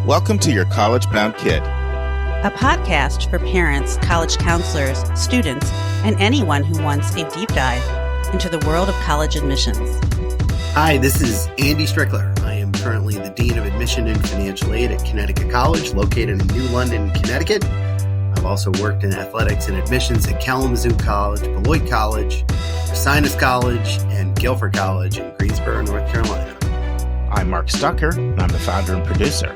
Welcome to Your College Bound Kid, a podcast for parents, college counselors, students, and anyone who wants a deep dive into the world of college admissions. Hi, this is Andy Strickler. I am currently the Dean of Admission and Financial Aid at Connecticut College, located in New London, Connecticut. I've also worked in athletics and admissions at Kalamazoo College, Beloit College, Sinus College, and Guilford College in Greensboro, North Carolina. I'm Mark Stucker, and I'm the founder and producer.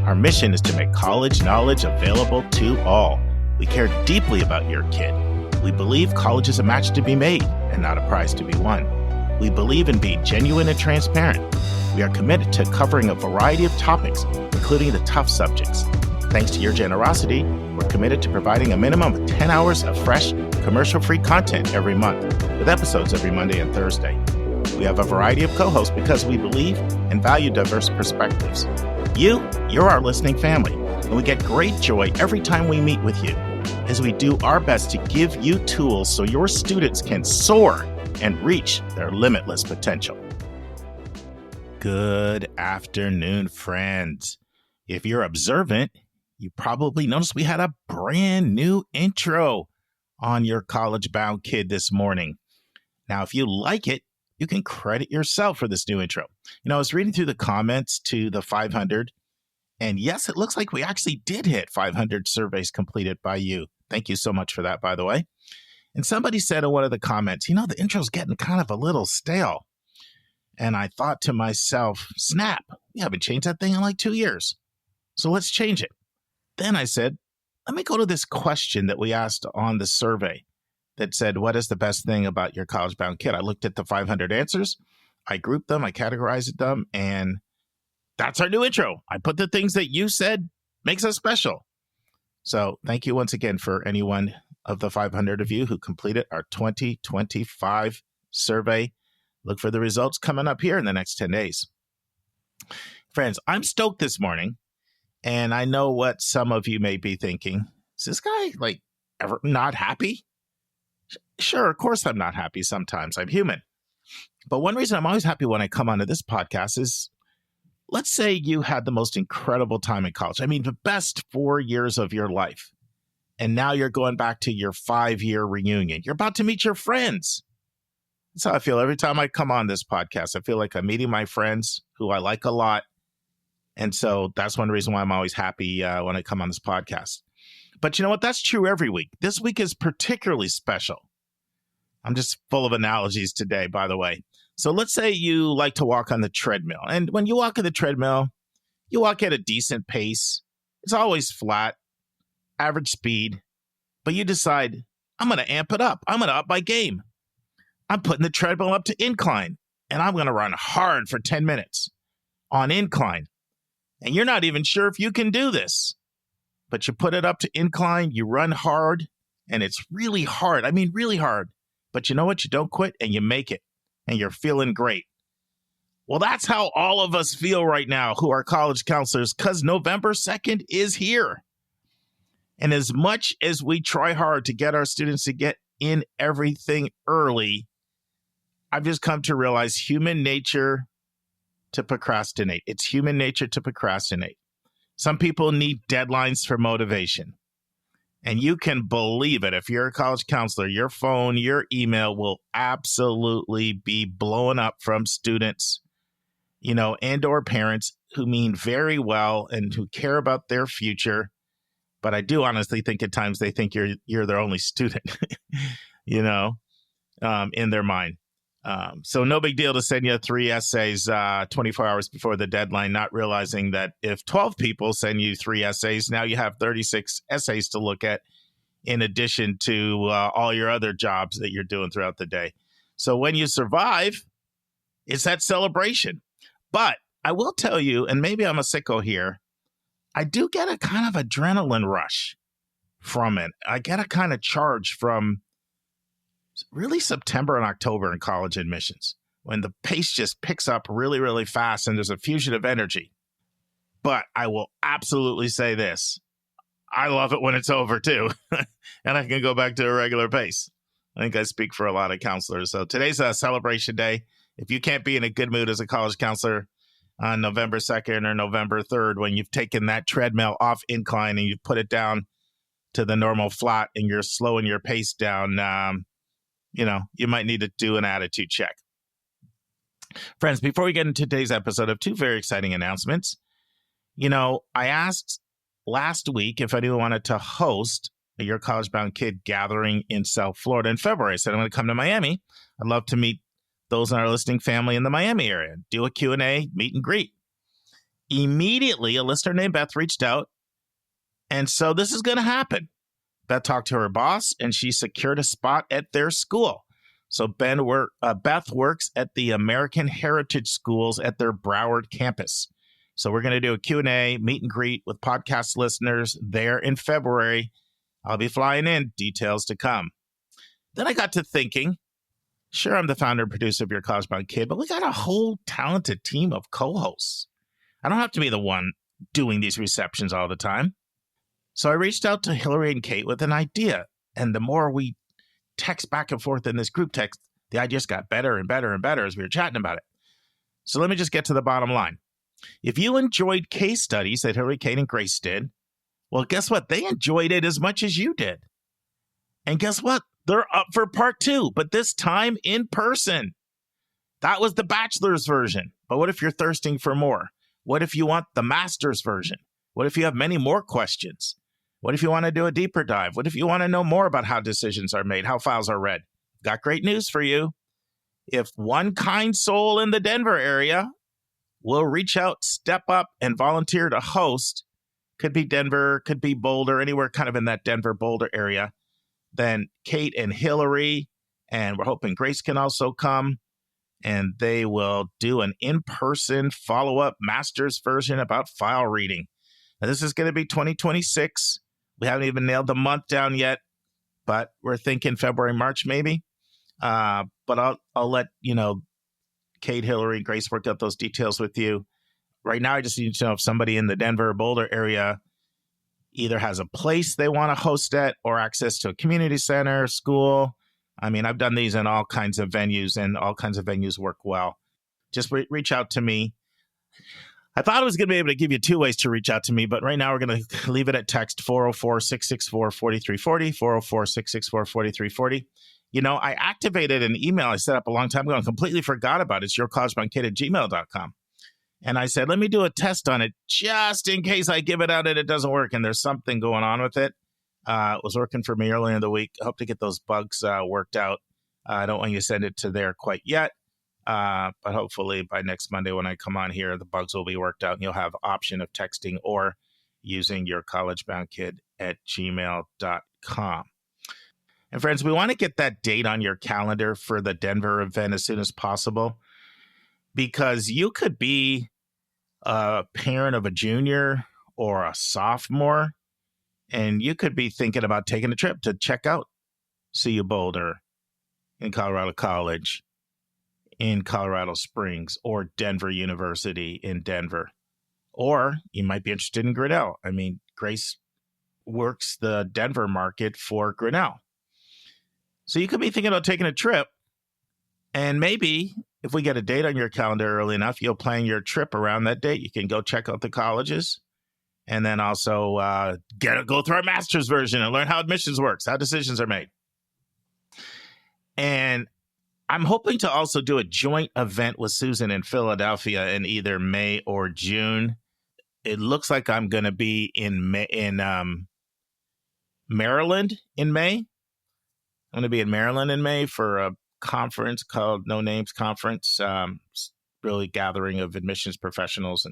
Our mission is to make college knowledge available to all. We care deeply about your kid. We believe college is a match to be made and not a prize to be won. We believe in being genuine and transparent. We are committed to covering a variety of topics, including the tough subjects. Thanks to your generosity, we're committed to providing a minimum of 10 hours of fresh, commercial-free content every month, with episodes every Monday and Thursday. We have a variety of co-hosts because we believe and value diverse perspectives. You're our listening family, and we get great joy every time we meet with you as we do our best to give you tools so your students can soar and reach their limitless potential. Good afternoon, friends. If you're observant, you probably noticed we had a brand new intro on Your College Bound Kid this morning. Now, if you like it, you can credit yourself for this new intro. I was reading through the comments to the 500, and yes, it looks like we actually did hit 500 surveys completed by you. Thank you so much for that, by the way. And somebody said in one of the comments, the intro's getting kind of a little stale. And I thought to myself, snap, we haven't changed that thing in like 2 years. So let's change it. Then I said, let me go to this question that we asked on the survey that said, what is the best thing about your college-bound kid? I looked at the 500 answers, I grouped them, I categorized them, and that's our new intro. I put the things that you said makes us special. So thank you once again for any one of the 500 of you who completed our 2025 survey. Look for the results coming up here in the next 10 days. Friends, I'm stoked this morning, and I know what some of you may be thinking. Is this guy ever not happy? Sure, of course I'm not happy sometimes. I'm human. But one reason I'm always happy when I come onto this podcast is, let's say you had the most incredible time in college. I mean, the best 4 years of your life. And now you're going back to your 5-year reunion. You're about to meet your friends. That's how I feel every time I come on this podcast. I feel like I'm meeting my friends who I like a lot. And so that's one reason why I'm always happy when I come on this podcast. But you know what? That's true every week. This week is particularly special. I'm just full of analogies today, by the way. So let's say you like to walk on the treadmill. And when you walk on the treadmill, you walk at a decent pace. It's always flat, average speed. But you decide, I'm going to amp it up. I'm going to up my game. I'm putting the treadmill up to incline. And I'm going to run hard for 10 minutes on incline. And you're not even sure if you can do this. But you put it up to incline, you run hard, and it's really hard. I mean, really hard. But you know what? You don't quit, and you make it, and you're feeling great. Well, that's how all of us feel right now who are college counselors, because November 2nd is here. And as much as we try hard to get our students to get in everything early, I've just come to realize human nature to procrastinate. It's human nature to procrastinate. Some people need deadlines for motivation. And you can believe it. If you're a college counselor, your phone, your email will absolutely be blowing up from students, and or parents who mean very well and who care about their future. But I do honestly think at times they think you're their only student, in their mind. So no big deal to send you 3 essays 24 hours before the deadline, not realizing that if 12 people send you 3 essays, now you have 36 essays to look at in addition to all your other jobs that you're doing throughout the day. So when you survive, it's that celebration. But I will tell you, and maybe I'm a sicko here, I do get a kind of adrenaline rush from it. I get a kind of charge from really September and October in college admissions, when the pace just picks up really, really fast and there's a fusion of energy. But I will absolutely say this. I love it when it's over too. And I can go back to a regular pace. I think I speak for a lot of counselors. So today's a celebration day. If you can't be in a good mood as a college counselor, on November 2nd or November 3rd when you've taken that treadmill off incline and you've put it down to the normal flat and you're slowing your pace down, you might need to do an attitude check. Friends, before we get into today's episode, I have two very exciting announcements. I asked last week if anyone wanted to host Your College Bound Kid gathering in South Florida in February. I said, I'm going to come to Miami. I'd love to meet those in our listening family in the Miami area, do a Q&A, meet and greet. Immediately, a listener named Beth reached out. And so this is going to happen. Beth talked to her boss, and she secured a spot at their school. So Beth works at the American Heritage Schools at their Broward campus. So we're going to do a Q&A, meet and greet with podcast listeners there in February. I'll be flying in. Details to come. Then I got to thinking, sure, I'm the founder and producer of Your College Bound Kid, but we got a whole talented team of co-hosts. I don't have to be the one doing these receptions all the time. So I reached out to Hillary and Kate with an idea. And the more we text back and forth in this group text, the idea just got better and better and better as we were chatting about it. So let me just get to the bottom line. If you enjoyed case studies that Hillary, Kate, and Grace did, well, guess what? They enjoyed it as much as you did. And guess what? They're up for part 2, but this time in person. That was the bachelor's version. But what if you're thirsting for more? What if you want the master's version? What if you have many more questions? What if you want to do a deeper dive? What if you want to know more about how decisions are made, how files are read? Got great news for you. If one kind soul in the Denver area will reach out, step up, and volunteer to host, could be Denver, could be Boulder, anywhere kind of in that Denver-Boulder area, then Kate and Hillary, and we're hoping Grace can also come, and they will do an in-person follow-up master's version about file reading. Now, this is going to be 2026. We haven't even nailed the month down yet, but we're thinking February, March maybe. But I'll let Kate, Hillary, Grace work out those details with you. Right now, I just need to know if somebody in the Denver, Boulder area either has a place they want to host at or access to a community center, school. I mean, I've done these in all kinds of venues, and all kinds of venues work well. Just reach out to me. I thought I was going to be able to give you 2 ways to reach out to me, but right now we're going to leave it at text 404-664-4340, 404-664-4340. I activated an email I set up a long time ago and completely forgot about it. It's yourcollegeboundkid@gmail.com. And I said, let me do a test on it just in case I give it out and it doesn't work and there's something going on with it. It was working for me earlier in the week. I hope to get those bugs worked out. I don't want you to send it to there quite yet. But hopefully by next Monday when I come on here, the bugs will be worked out and you'll have option of texting or using yourcollegeboundkid@gmail.com. And friends, we want to get that date on your calendar for the Denver event as soon as possible, because you could be a parent of a junior or a sophomore, and you could be thinking about taking a trip to check out CU Boulder in Colorado College, in Colorado Springs, or Denver University in Denver. Or you might be interested in Grinnell. I mean, Grace works the Denver market for Grinnell. So you could be thinking about taking a trip, and maybe if we get a date on your calendar early enough, you'll plan your trip around that date. You can go check out the colleges and then also go through our master's version and learn how admissions works, how decisions are made. And I'm hoping to also do a joint event with Susan in Philadelphia in either May or June. It looks like I'm going to be in Maryland in May. I'm going to be in Maryland in May for a conference called No Names Conference, really gathering of admissions professionals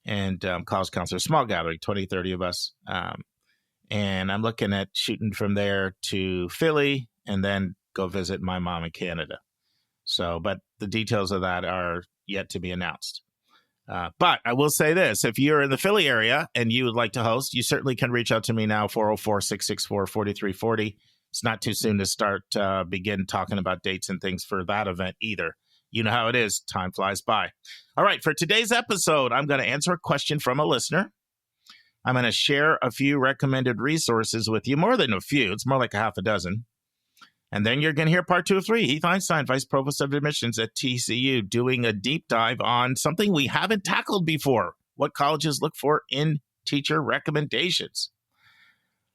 and college counselors, small gathering, 20, 30 of us. And I'm looking at shooting from there to Philly and then go visit my mom in Canada. So, but the details of that are yet to be announced. But I will say this, if you're in the Philly area and you would like to host, you certainly can reach out to me now, 404-664-4340. It's not too soon to begin talking about dates and things for that event either. You know how it is. Time flies by. All right. For today's episode, I'm going to answer a question from a listener. I'm going to share a few recommended resources with you, more than a few. It's more like a half a dozen. And then you're going to hear part 2 of 3. Heath Einstein, Vice Provost of Admissions at TCU, doing a deep dive on something we haven't tackled before, what colleges look for in teacher recommendations.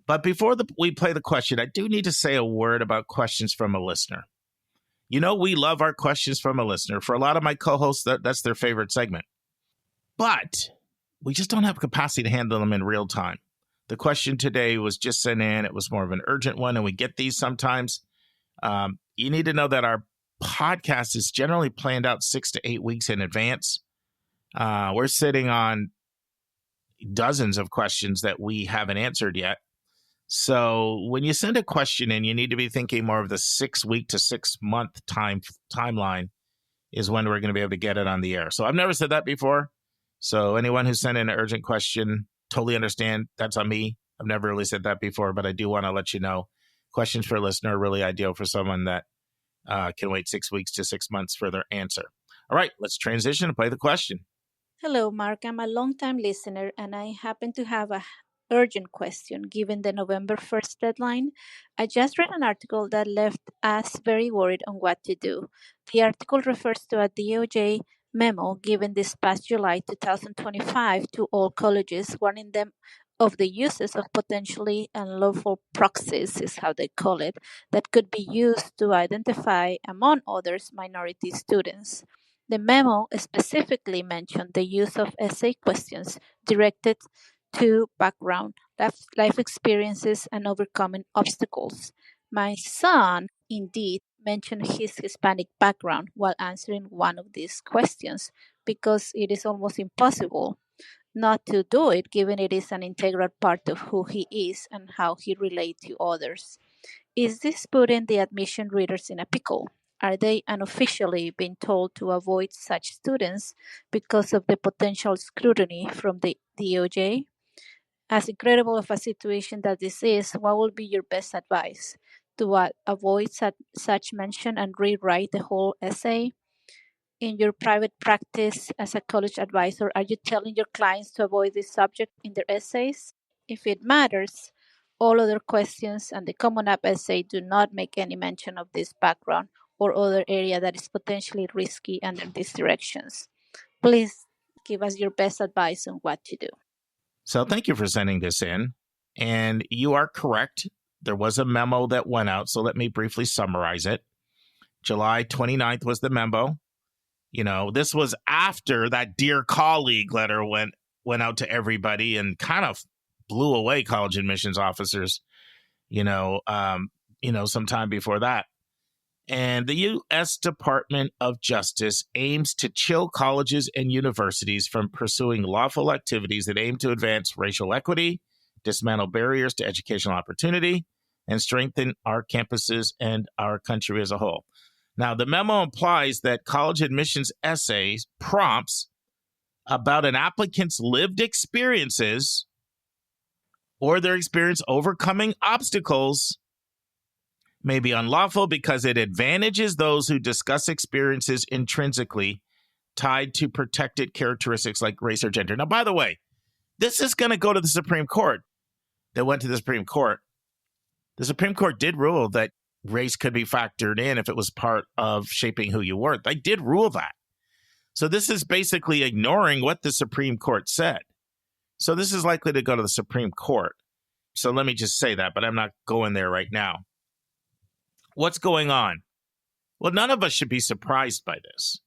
But before we play the question, I do need to say a word about questions from a listener. You know, we love our questions from a listener. For a lot of my co-hosts, that's their favorite segment. But we just don't have capacity to handle them in real time. The question today was just sent in. It was more of an urgent one, and we get these sometimes. You need to know that our podcast is generally planned out 6 to 8 weeks in advance. We're sitting on dozens of questions that we haven't answered yet. So when you send a question in, you need to be thinking more of the 6 week to 6 month timeline is when we're going to be able to get it on the air. So I've never said that before. So anyone who sent in an urgent question, totally understand. That's on me. I've never really said that before, but I do want to let you know questions for a listener are really ideal for someone that can wait 6 weeks to 6 months for their answer. All right, let's transition and play the question. Hello, Mark. I'm a long-time listener, and I happen to have a urgent question given the November 1st deadline. I just read an article that left us very worried on what to do. The article refers to a DOJ memo given this past July 2025 to all colleges, warning them of the uses of potentially unlawful proxies, is how they call it, that could be used to identify, among others, minority students. The memo specifically mentioned the use of essay questions directed to background, life experiences, and overcoming obstacles. My son, indeed, mentioned his Hispanic background while answering one of these questions because it is almost impossible not to do it given it is an integral part of who he is and how he relates to others. Is this putting the admission readers in a pickle? Are they unofficially being told to avoid such students because of the potential scrutiny from the DOJ? As incredible of a situation that this is, what would be your best advice? To avoid such mention and rewrite the whole essay? In your private practice as a college advisor, are you telling your clients to avoid this subject in their essays? If it matters, all other questions and the Common App essay do not make any mention of this background or other area that is potentially risky under these directions. Please give us your best advice on what to do. So thank you for sending this in. And you are correct. There was a memo that went out. So let me briefly summarize it. July 29th was the memo. You know, this was after that Dear Colleague letter went out to everybody and kind of blew away college admissions officers, sometime before that. And the U.S. Department of Justice aims to chill colleges and universities from pursuing lawful activities that aim to advance racial equity, dismantle barriers to educational opportunity, and strengthen our campuses and our country as a whole. Now, the memo implies that college admissions essays, prompts about an applicant's lived experiences or their experience overcoming obstacles may be unlawful because it advantages those who discuss experiences intrinsically tied to protected characteristics like race or gender. Now, by the way, this is going to go to the Supreme Court. That went to the Supreme Court. The Supreme Court did rule that race could be factored in if it was part of shaping who you were. They did rule that. So this is basically ignoring what the Supreme Court said. So this is likely to go to the Supreme Court. So let me just say that, but I'm not going there right now. What's going on? Well, none of us should be surprised by this.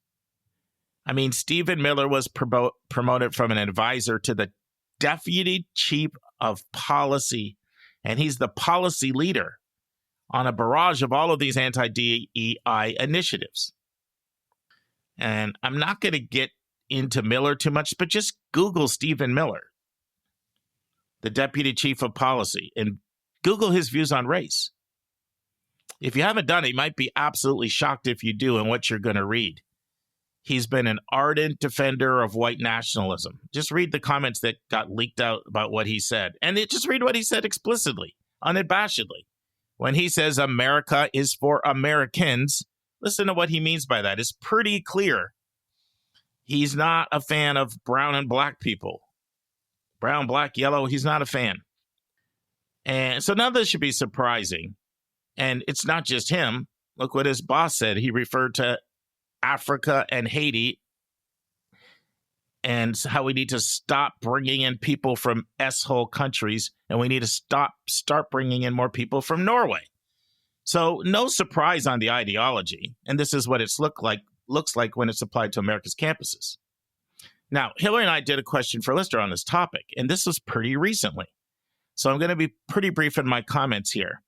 I mean, Stephen Miller was promoted from an advisor to the deputy chief of policy, and he's the policy leader on a barrage of all of these anti-DEI initiatives. And I'm not going to get into Miller too much, but just Google Stephen Miller, the deputy chief of policy, and Google his views on race. If you haven't done it, you might be absolutely shocked if you do and what you're going to read. He's been an ardent defender of white nationalism. Just read the comments that got leaked out about what he said. And just read what he said explicitly, unabashedly. When he says America is for Americans, listen to what he means by that. It's pretty clear. He's not a fan of brown and black people. Brown, black, yellow, he's not a fan. And so none of this should be surprising. And it's not just him. Look what his boss said. He referred to Africa and Haiti and how we need to stop bringing in people from S-hole countries, and we need to start bringing in more people from Norway. So no surprise on the ideology, and this is what it's looks like when it's applied to America's campuses. Now, Hillary and I did a question for Lister on this topic, and this was pretty recently. So I'm going to be pretty brief in my comments here.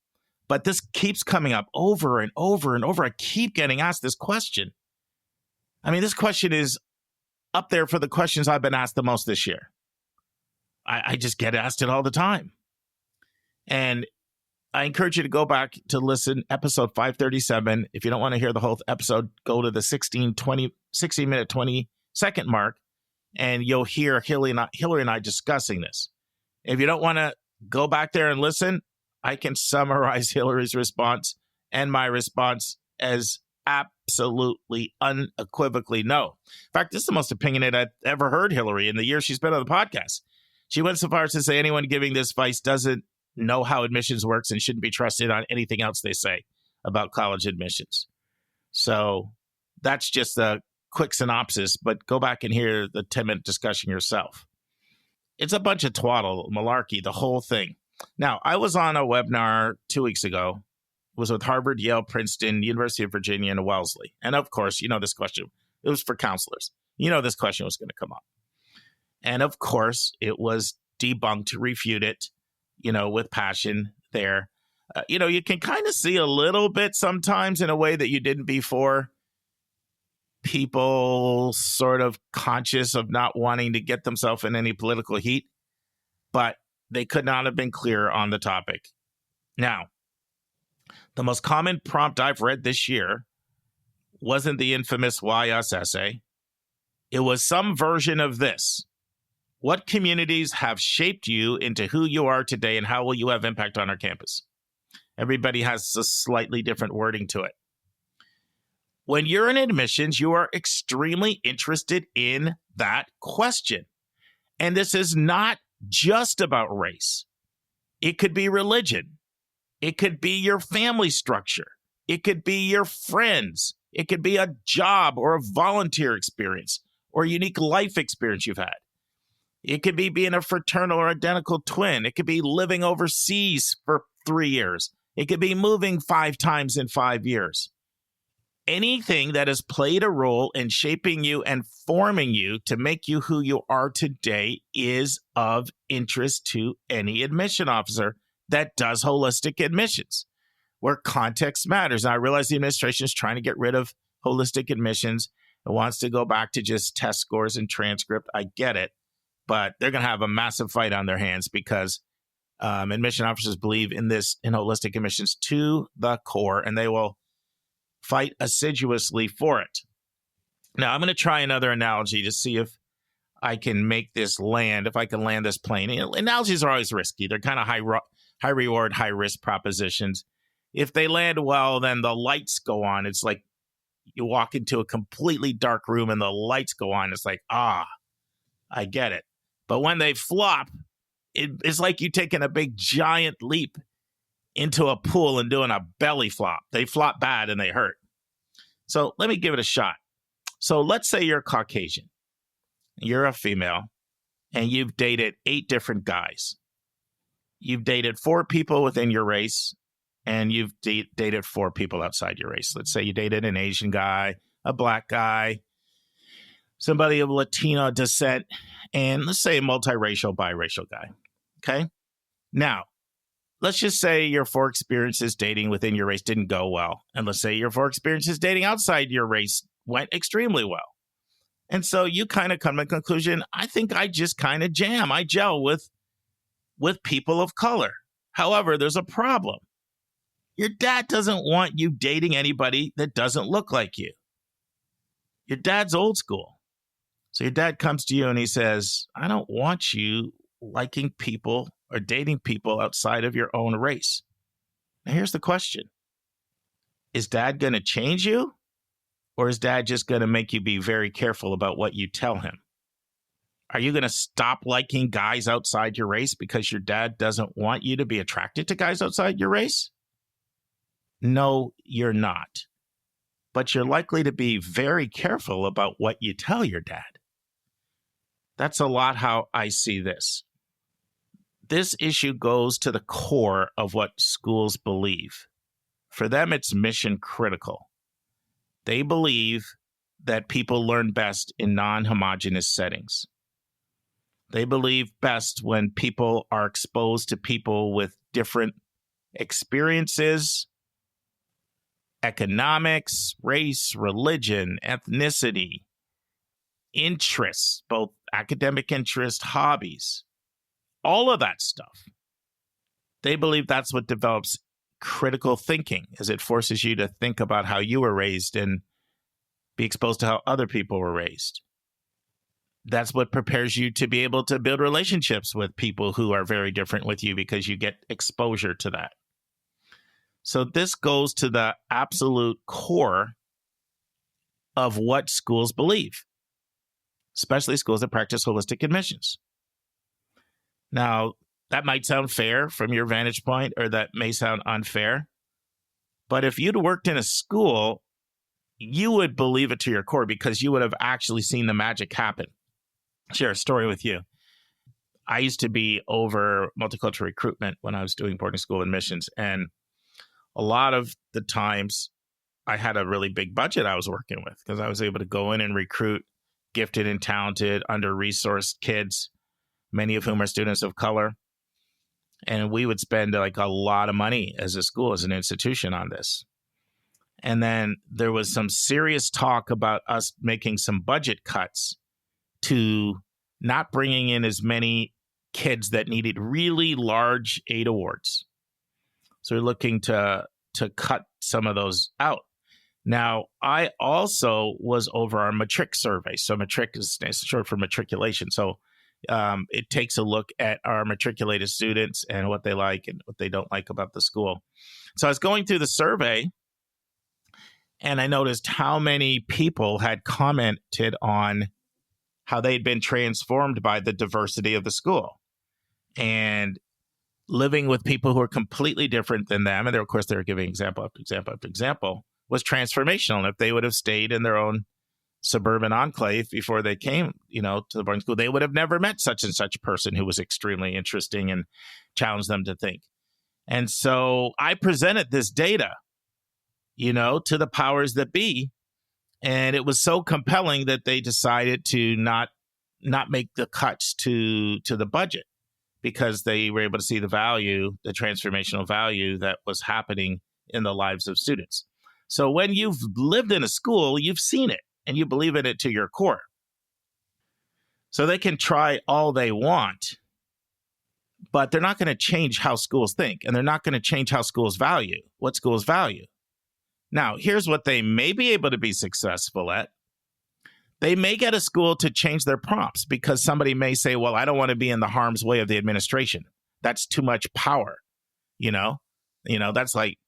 But this keeps coming up over and over and over. I keep getting asked this question. I mean, this question is up there for the questions I've been asked the most this year. I just get asked it all the time. And I encourage you to go back to listen, episode 537. If you don't want to hear the whole episode, go to the 16 minute, 20 second mark, and you'll hear Hillary and I discussing this. If you don't want to go back there and listen, I can summarize Hillary's response and my response as absolutely, unequivocally no. In fact, this is the most opinionated I've ever heard Hillary in the year she's been on the podcast. She went so far as to say anyone giving this advice doesn't know how admissions works and shouldn't be trusted on anything else they say about college admissions. So that's just a quick synopsis, but go back and hear the 10-minute discussion yourself. It's a bunch of twaddle, malarkey, the whole thing. Now, I was on a webinar 2 weeks ago. It was with Harvard, Yale, Princeton, University of Virginia, and Wellesley. And of course, you know this question. It was for counselors. You know this question was going to come up. And of course, it was debunked, refuted, with passion there. You can kind of see a little bit sometimes in a way that you didn't before. People sort of conscious of not wanting to get themselves in any political heat, but they could not have been clearer on the topic. Now, the most common prompt I've read this year wasn't the infamous Why Us essay. It was some version of this. What communities have shaped you into who you are today, and how will you have impact on our campus? Everybody has a slightly different wording to it. When you're in admissions, you are extremely interested in that question. And this is not just about race. It could be religion. It could be your family structure. It could be your friends. It could be a job or a volunteer experience or a unique life experience you've had. It could be being a fraternal or identical twin. It could be living overseas for 3 years. It could be moving 5 times in 5 years. Anything that has played a role in shaping you and forming you to make you who you are today is of interest to any admission officer that does holistic admissions, where context matters. And I realize the administration is trying to get rid of holistic admissions and wants to go back to just test scores and transcript. I get it, but they're going to have a massive fight on their hands because admission officers believe in holistic admissions to the core, and they will fight assiduously for it. Now, I'm going to try another analogy to see if I can make this land, if I can land this plane. Analogies are always risky. They're kind of high reward, high risk propositions. If they land well, then the lights go on. It's like you walk into a completely dark room and the lights go on. It's like, I get it. But when they flop, it's like you taking a big giant leap into a pool and doing a belly flop. They flop bad and they hurt. So let me give it a shot. So let's say you're Caucasian. You're a female and you've dated 8 different guys. You've dated 4 people within your race and you've dated 4 people outside your race. Let's say you dated an Asian guy, a black guy, somebody of Latino descent, and let's say a multiracial, biracial guy. Okay? Now, let's just say your 4 experiences dating within your race didn't go well. And let's say your 4 experiences dating outside your race went extremely well. And so you kind of come to the conclusion, I think I just kind of I gel with people of color. However, there's a problem. Your dad doesn't want you dating anybody that doesn't look like you. Your dad's old school. So your dad comes to you and he says, I don't want you liking people or dating people outside of your own race. Now, here's the question. Is dad going to change you? Or is dad just going to make you be very careful about what you tell him? Are you going to stop liking guys outside your race because your dad doesn't want you to be attracted to guys outside your race? No, you're not. But you're likely to be very careful about what you tell your dad. That's a lot how I see this. This issue goes to the core of what schools believe. For them, it's mission critical. They believe that people learn best in non-homogeneous settings. They believe best when people are exposed to people with different experiences, economics, race, religion, ethnicity, interests, both academic interests, hobbies, all of that stuff. They believe that's what develops critical thinking, as it forces you to think about how you were raised and be exposed to how other people were raised. That's what prepares you to be able to build relationships with people who are very different with you because you get exposure to that. So this goes to the absolute core of what schools believe, especially schools that practice holistic admissions. Now, that might sound fair from your vantage point, or that may sound unfair. But if you'd worked in a school, you would believe it to your core because you would have actually seen the magic happen. Share a story with you. I used to be over multicultural recruitment when I was doing boarding school admissions. And a lot of the times I had a really big budget I was working with because I was able to go in and recruit gifted and talented, under-resourced kids, many of whom are students of color. And we would spend like a lot of money as a school, as an institution on this. And then there was some serious talk about us making some budget cuts to not bringing in as many kids that needed really large aid awards. So we're looking to cut some of those out. Now, I also was over our matric survey. So matric is short for matriculation. So it takes a look at our matriculated students and what they like and what they don't like about the school. So I was going through the survey and I noticed how many people had commented on how they'd been transformed by the diversity of the school and living with people who are completely different than them. And of course, they were giving example after example after example, was transformational. And if they would have stayed in their own suburban enclave before they came, to the boarding school, they would have never met such and such person who was extremely interesting and challenged them to think. And so I presented this data, to the powers that be. And it was so compelling that they decided to not make the cuts to the budget because they were able to see the value, the transformational value that was happening in the lives of students. So when you've lived in a school, you've seen it. And you believe in it to your core. So they can try all they want, but they're not going to change how schools think, and they're not going to change how schools value, what schools value. Now, here's what they may be able to be successful at. They may get a school to change their prompts because somebody may say, well, I don't want to be in the harm's way of the administration. That's too much power. That's like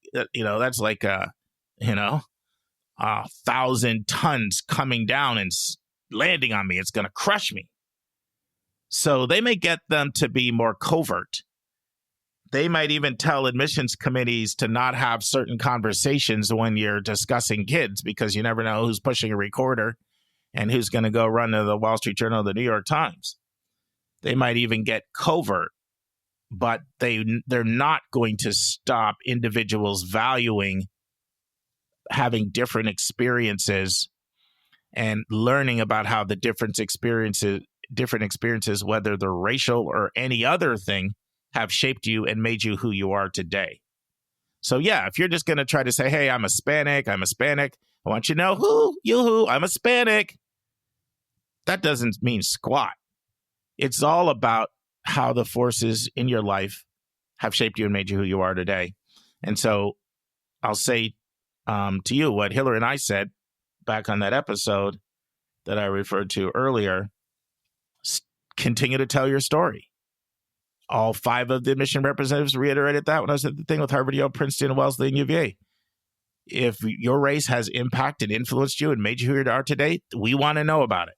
1,000 tons coming down and landing on me. It's going to crush me. So they may get them to be more covert. They might even tell admissions committees to not have certain conversations when you're discussing kids because you never know who's pushing a recorder and who's going to go run to the Wall Street Journal or the New York Times. They might even get covert, but they're not going to stop individuals valuing having different experiences and learning about how the different experiences, whether they're racial or any other thing, have shaped you and made you who you are today. So yeah, if you're just going to try to say, hey, I'm Hispanic, I want you to know I'm Hispanic. That doesn't mean squat. It's all about how the forces in your life have shaped you and made you who you are today. And so I'll say to you what Hillary and I said back on that episode that I referred to earlier. Continue to tell your story. All 5 of the admission representatives reiterated that when I was at the thing with Harvard, Yale, Princeton, Wellesley, and UVA. If your race has impacted, influenced you, and made you who you are today, we want to know about it.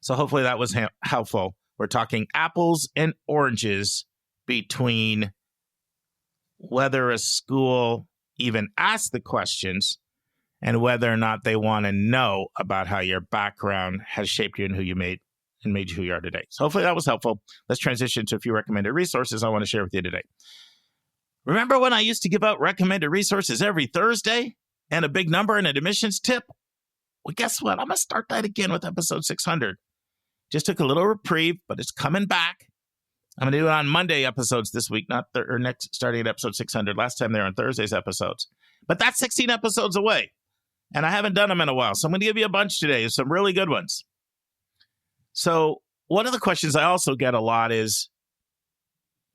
So hopefully that was helpful. We're talking apples and oranges between whether a school even ask the questions and whether or not they want to know about how your background has shaped you and made you who you are today. So hopefully that was helpful. Let's transition to a few recommended resources I want to share with you today. Remember when I used to give out recommended resources every Thursday and a big number and an admissions tip? Well, guess what? I'm going to start that again with episode 600. Just took a little reprieve, but it's coming back. I'm going to do it on Monday episodes this week, starting at episode 600. Last time they were on Thursday's episodes. But that's 16 episodes away, and I haven't done them in a while. So I'm going to give you a bunch today, some really good ones. So one of the questions I also get a lot is,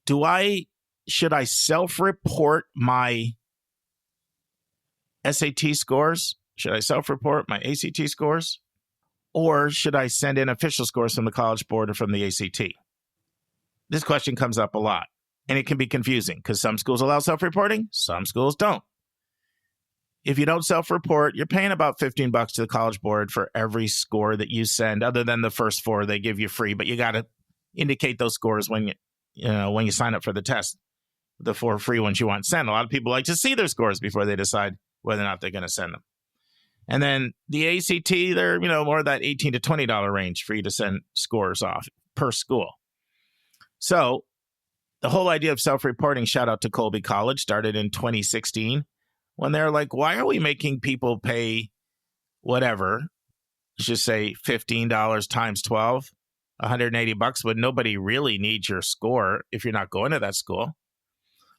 should I self-report my SAT scores? Should I self-report my ACT scores? Or should I send in official scores from the College Board or from the ACT? This question comes up a lot, and it can be confusing because some schools allow self-reporting, some schools don't. If you don't self-report, you're paying about $15 to the College Board for every score that you send, other than the first 4 they give you free, but you got to indicate those scores when you sign up for the test. The 4 free ones you want sent. A lot of people like to see their scores before they decide whether or not they're going to send them. And then the ACT, they're more of that $18 to $20 range for you to send scores off per school. So the whole idea of self-reporting, shout out to Colby College, started in 2016 when they're like, why are we making people pay whatever, let's just say $15 times 12, $180 when nobody really needs your score if you're not going to that school?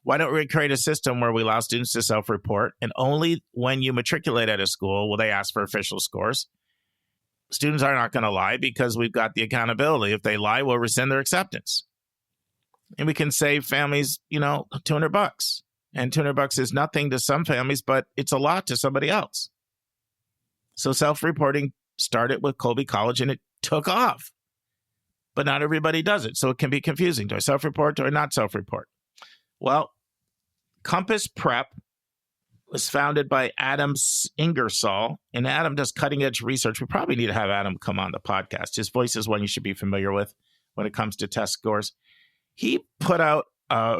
Why don't we create a system where we allow students to self-report, and only when you matriculate at a school will they ask for official scores? Students are not going to lie because we've got the accountability. If they lie, we'll rescind their acceptance. And we can save families, $200. And $200 is nothing to some families, but it's a lot to somebody else. So self-reporting started with Colby College, and it took off. But not everybody does it, so it can be confusing. Do I self-report? Do I not self-report? Well, Compass Prep was founded by Adam Ingersoll, and Adam does cutting-edge research. We probably need to have Adam come on the podcast. His voice is one you should be familiar with when it comes to test scores. He put out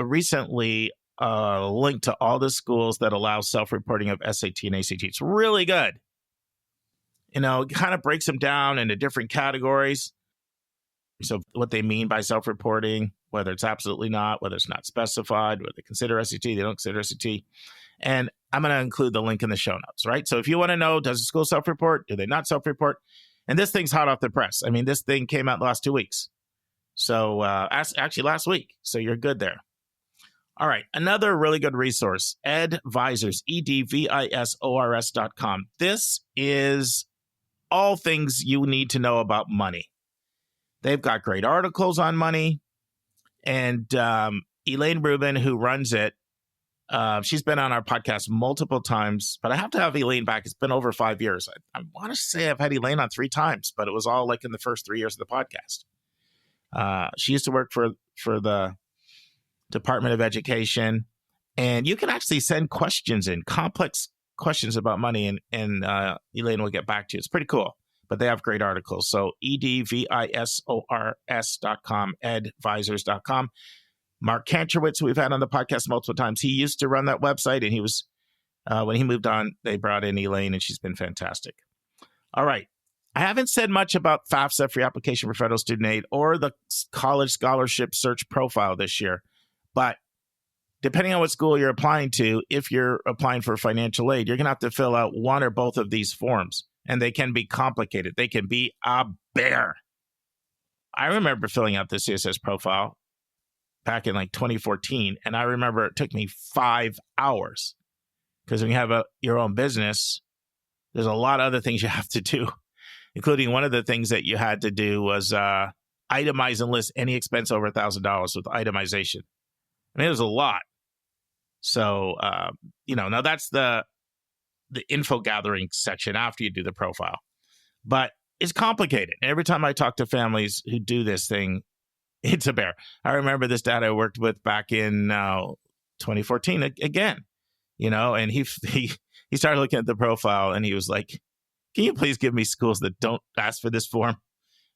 recently a link to all the schools that allow self-reporting of SAT and ACT. It's really good. It kind of breaks them down into different categories. So what they mean by self-reporting, whether it's absolutely not, whether it's not specified, whether they consider SAT, they don't consider SAT. And I'm going to include the link in the show notes, right? So if you want to know, does the school self-report? Do they not self-report? And this thing's hot off the press. I mean, this thing came out the last 2 weeks. So actually last week. So you're good there. All right. Another really good resource, Edvisors, EDVISORS.com. This is all things you need to know about money. They've got great articles on money. And Elaine Rubin, who runs it, she's been on our podcast multiple times, but I have to have Elaine back. It's been over 5 years. I want to say I've had Elaine on 3 times, but it was all like in the first 3 years of the podcast. She used to work for the Department of Education, and you can actually send questions in, complex questions about money, and Elaine will get back to you. It's pretty cool, but they have great articles. So EDVISORS.com, Edvisors.com. Mark Kantrowitz, who we've had on the podcast multiple times, he used to run that website, and he was, when he moved on, they brought in Elaine, and she's been fantastic. All right. I haven't said much about FAFSA, Free Application for Federal Student Aid, or the College Scholarship Search Profile this year. But depending on what school you're applying to, if you're applying for financial aid, you're going to have to fill out one or both of these forms. And they can be complicated. They can be a bear. I remember filling out the CSS profile back in like 2014. And I remember it took me 5 hours. Because when you have your own business, there's a lot of other things you have to do, including one of the things that you had to do was itemize and list any expense over $1,000 with itemization. I mean, it was a lot. So, now that's the info gathering section after you do the profile. But it's complicated. And every time I talk to families who do this thing, it's a bear. I remember this dad I worked with back in 2014 again, and he started looking at the profile and he was like, can you please give me schools that don't ask for this form?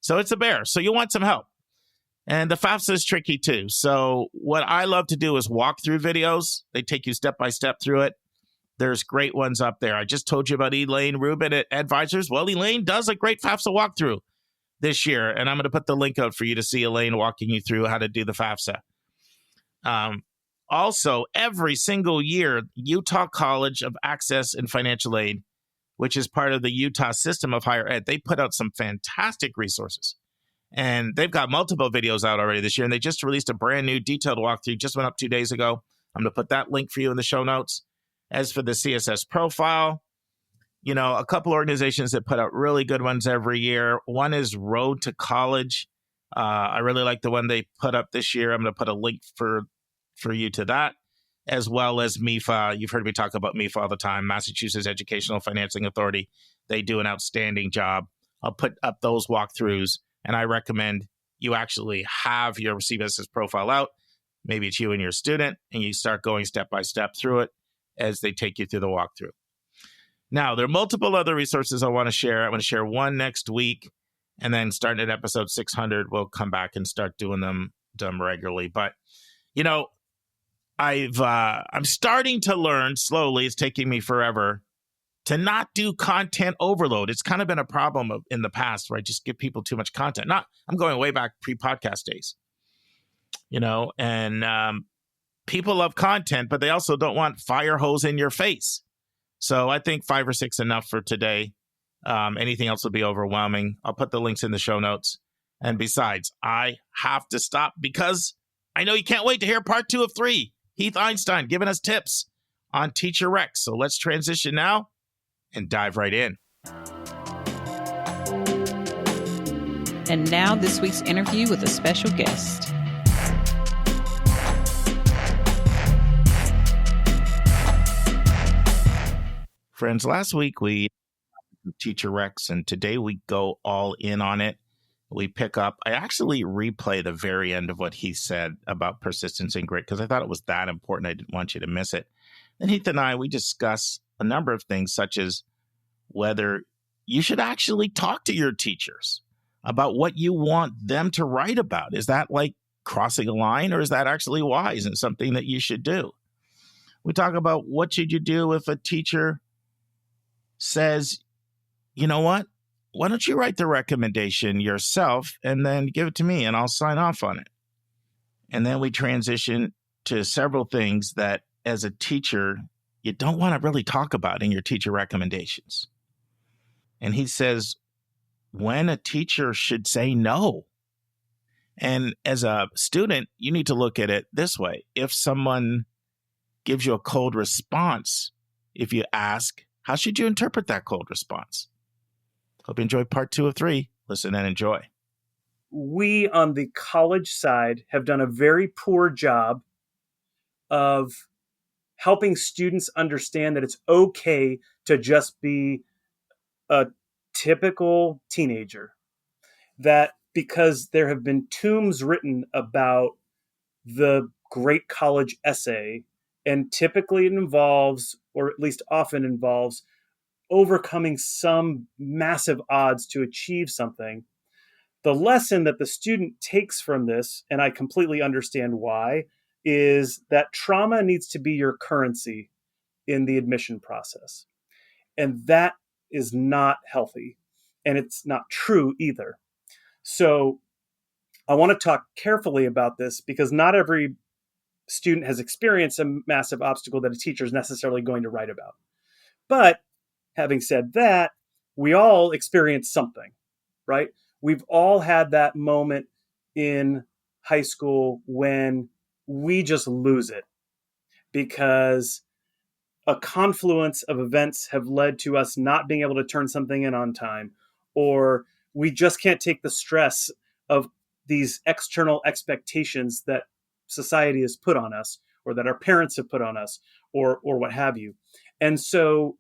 So it's a bear. So you want some help. And the FAFSA is tricky too. So what I love to do is walk through videos. They take you step by step through it. There's great ones up there. I just told you about Elaine Rubin at Advisors. Well, Elaine does a great FAFSA walkthrough this year, and I'm going to put the link out for you to see Elaine walking you through how to do the FAFSA. Also, every single year, Utah College of Access and Financial Aid, which is part of the Utah system of higher ed, they put out some fantastic resources. And they've got multiple videos out already this year, and they just released a brand new detailed walkthrough, just went up 2 days ago. I'm going to put that link for you in the show notes. As for the CSS profile, a couple organizations that put out really good ones every year. One is Road to College. I really like the one they put up this year. I'm going to put a link for you to that, as well as MIFA. You've heard me talk about MIFA all the time, Massachusetts Educational Financing Authority. They do an outstanding job. I'll put up those walkthroughs, and I recommend you actually have your CSS profile out. Maybe it's you and your student, and you start going step by step through it as they take you through the walkthrough. Now, there are multiple other resources I want to share. I want to share one next week, and then starting at episode 600, we'll come back and start doing them regularly. But, I'm starting to learn slowly, it's taking me forever, to not do content overload. It's kind of been a problem in the past where I just give people too much content. I'm going way back pre-podcast days, and people love content, but they also don't want fire hose in your face. So I think 5 or 6 enough for today. Anything else will be overwhelming. I'll put the links in the show notes. And besides, I have to stop because I know you can't wait to hear part 2 of 3. Heath Einstein giving us tips on Teacher Rex. So let's transition now and dive right in. And now this week's interview with a special guest. Friends, last week we Teacher Rex, and today we go all in on it. We pick up, I actually replay the very end of what he said about persistence and grit because I thought it was that important. I didn't want you to miss it. And Heath and I, we discuss a number of things, such as whether you should actually talk to your teachers about what you want them to write about. Is that like crossing a line, or is that actually wise and something that you should do? We talk about what should you do if a teacher says, you know what? Why don't you write the recommendation yourself and then give it to me and I'll sign off on it. And then we transition to several things that as a teacher, you don't want to really talk about in your teacher recommendations. And he says, when a teacher should say no. And as a student, you need to look at it this way. If someone gives you a cold response, if you ask, how should you interpret that cold response? Hope you enjoyed part 2 of 3. Listen and enjoy. We on the college side have done a very poor job of helping students understand that it's okay to just be a typical teenager. That because there have been tombs written about the great college essay, and typically it involves, or at least often involves, overcoming some massive odds to achieve something. The lesson that the student takes from this, and I completely understand why, is that trauma needs to be your currency in the admission process. And that is not healthy. And it's not true either. So I want to talk carefully about this because not every student has experienced a massive obstacle that a teacher is necessarily going to write about. But having said that, we all experience something, right? We've all had that moment in high school when we just lose it because a confluence of events have led to us not being able to turn something in on time, or we just can't take the stress of these external expectations that society has put on us, or that our parents have put on us, or what have you. And so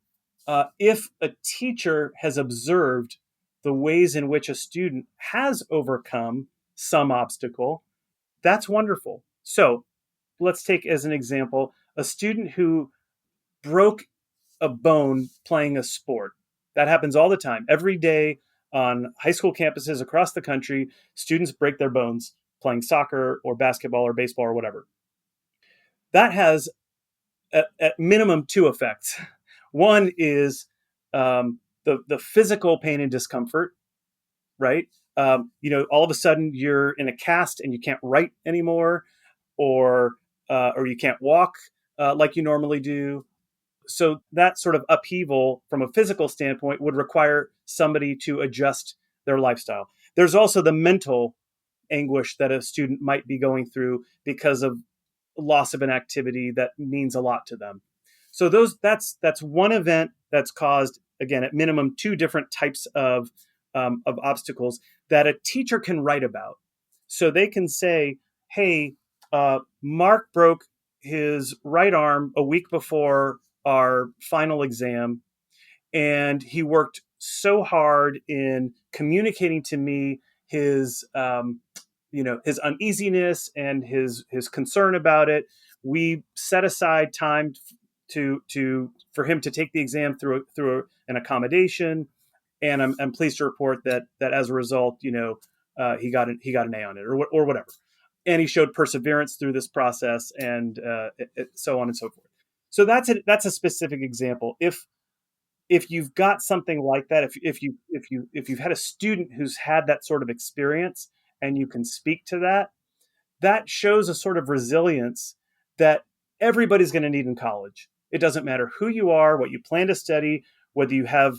if a teacher has observed the ways in which a student has overcome some obstacle, that's wonderful. So let's take as an example a student who broke a bone playing a sport. That happens all the time. Every day on high school campuses across the country, students break their bones playing soccer or basketball or baseball or whatever. That has at minimum two effects. One is the physical pain and discomfort, right? All of a sudden you're in a cast and you can't write anymore, or you can't walk like you normally do. So that sort of upheaval from a physical standpoint would require somebody to adjust their lifestyle. There's also the mental anguish that a student might be going through because of loss of an activity that means a lot to them. So that's one event that's caused, again, at minimum, two different types of obstacles that a teacher can write about. So they can say, hey, Mark broke his right arm a week before our final exam, and he worked so hard in communicating to me his his uneasiness and his concern about it. We set aside time for him to take the exam through an accommodation, and I'm pleased to report that as a result, he got an A on it, or whatever, and he showed perseverance through this process, and so on and so forth. So that's a specific example. If you've got something like that, if you've had a student who's had that sort of experience and you can speak to that, that shows a sort of resilience that everybody's going to need in college. It doesn't matter who you are, what you plan to study, whether you have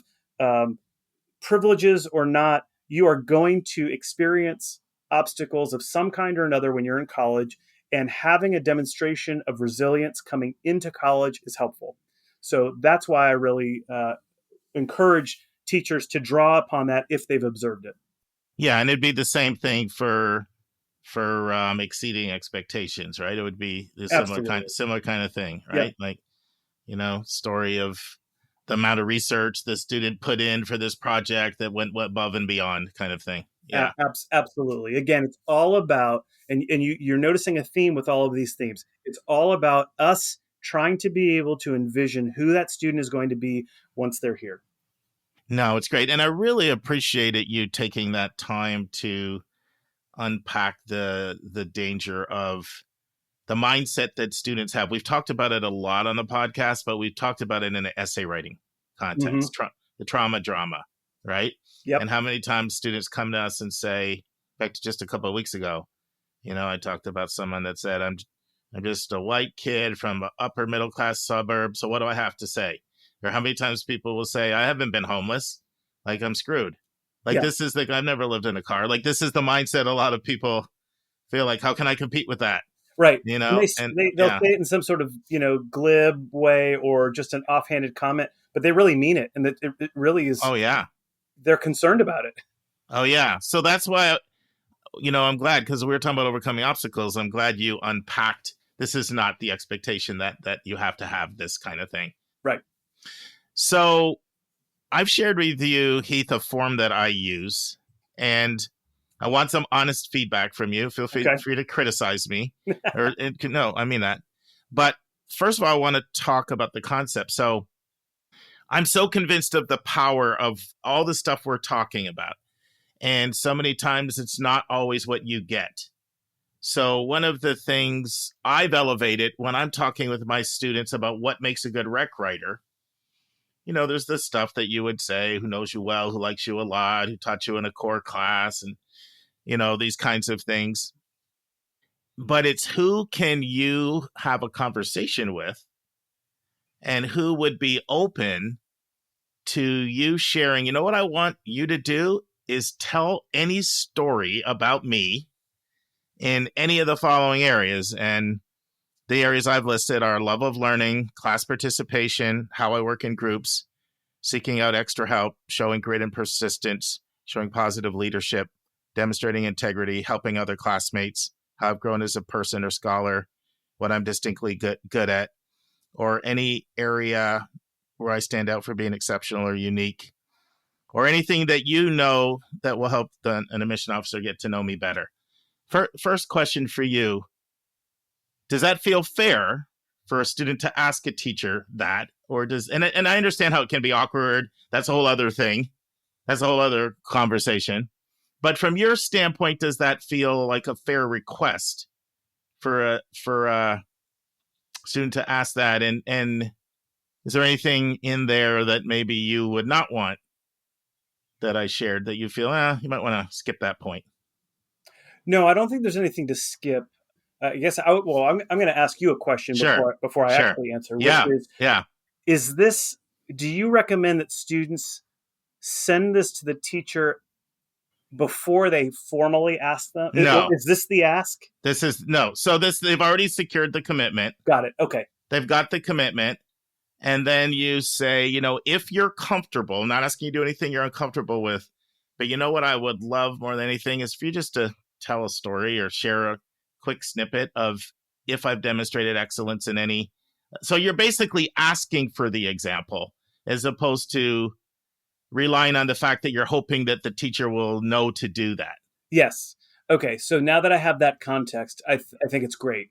privileges or not, you are going to experience obstacles of some kind or another when you're in college, and having a demonstration of resilience coming into college is helpful. So that's why I really encourage teachers to draw upon that if they've observed it. Yeah, and it'd be the same thing for exceeding expectations, right? It would be the similar kind of thing, right? Yep. Like, story of the amount of research the student put in for this project that went above and beyond, kind of thing. Yeah, absolutely. Again, it's all about, and you're noticing a theme with all of these themes. It's all about us trying to be able to envision who that student is going to be once they're here. No, it's great. And I really appreciated you taking that time to unpack the danger of the mindset that students have. We've talked about it a lot on the podcast, but we've talked about it in an essay writing context, the trauma drama, right? Yep. And how many times students come to us and say, back to just a couple of weeks ago, I talked about someone that said, I'm just a white kid from an upper middle class suburb, so what do I have to say? Or how many times people will say, I haven't been homeless, like I'm screwed. Like, this is like, I've never lived in a car. Like, this is the mindset a lot of people feel like, how can I compete with that? Right. And they'll say it in some sort of, glib way or just an offhanded comment, but they really mean it. And it really is. Oh, yeah. They're concerned about it. Oh, yeah. So that's why, I'm glad, because we were talking about overcoming obstacles. I'm glad you unpacked. This is not the expectation that you have to have this kind of thing. Right. So I've shared with you, Heath, a form that I use, and I want some honest feedback from you. Feel free to criticize me. No, I mean that. But first of all, I want to talk about the concept. So I'm so convinced of the power of all the stuff we're talking about. And so many times it's not always what you get. So one of the things I've elevated when I'm talking with my students about what makes a good rec writer, there's the stuff that you would say, who knows you well, who likes you a lot, who taught you in a core class, and these kinds of things. But it's who can you have a conversation with, and who would be open to you sharing, what I want you to do is tell any story about me in any of the following areas. And the areas I've listed are love of learning, class participation, how I work in groups, seeking out extra help, showing grit and persistence, showing positive leadership, demonstrating integrity, helping other classmates, how I've grown as a person or scholar, what I'm distinctly good at, or any area where I stand out for being exceptional or unique, or anything that that will help an admission officer get to know me better. First question for you, does that feel fair for a student to ask a teacher that? Or and I understand how it can be awkward. That's a whole other thing. That's a whole other conversation. But from your standpoint, does that feel like a fair request for a student to ask that? And is there anything in there that maybe you would not want that I shared that you feel, you might want to skip that point? No, I don't think there's anything to skip. I guess I'm going to ask you a question Sure. before I Sure. actually answer, which Yeah. Yeah. is this, do you recommend that students send this to the teacher before they formally ask them? No. Is this the ask? This is no. So they've already secured the commitment. Got it. Okay. They've got the commitment. And then you say, if you're comfortable, I'm not asking you to do anything you're uncomfortable with, but you know what I would love more than anything is for you just to tell a story or share a quick snippet of if I've demonstrated excellence in any. So you're basically asking for the example as opposed to relying on the fact that you're hoping that the teacher will know to do that. Yes. Okay. So now that I have that context, I think it's great.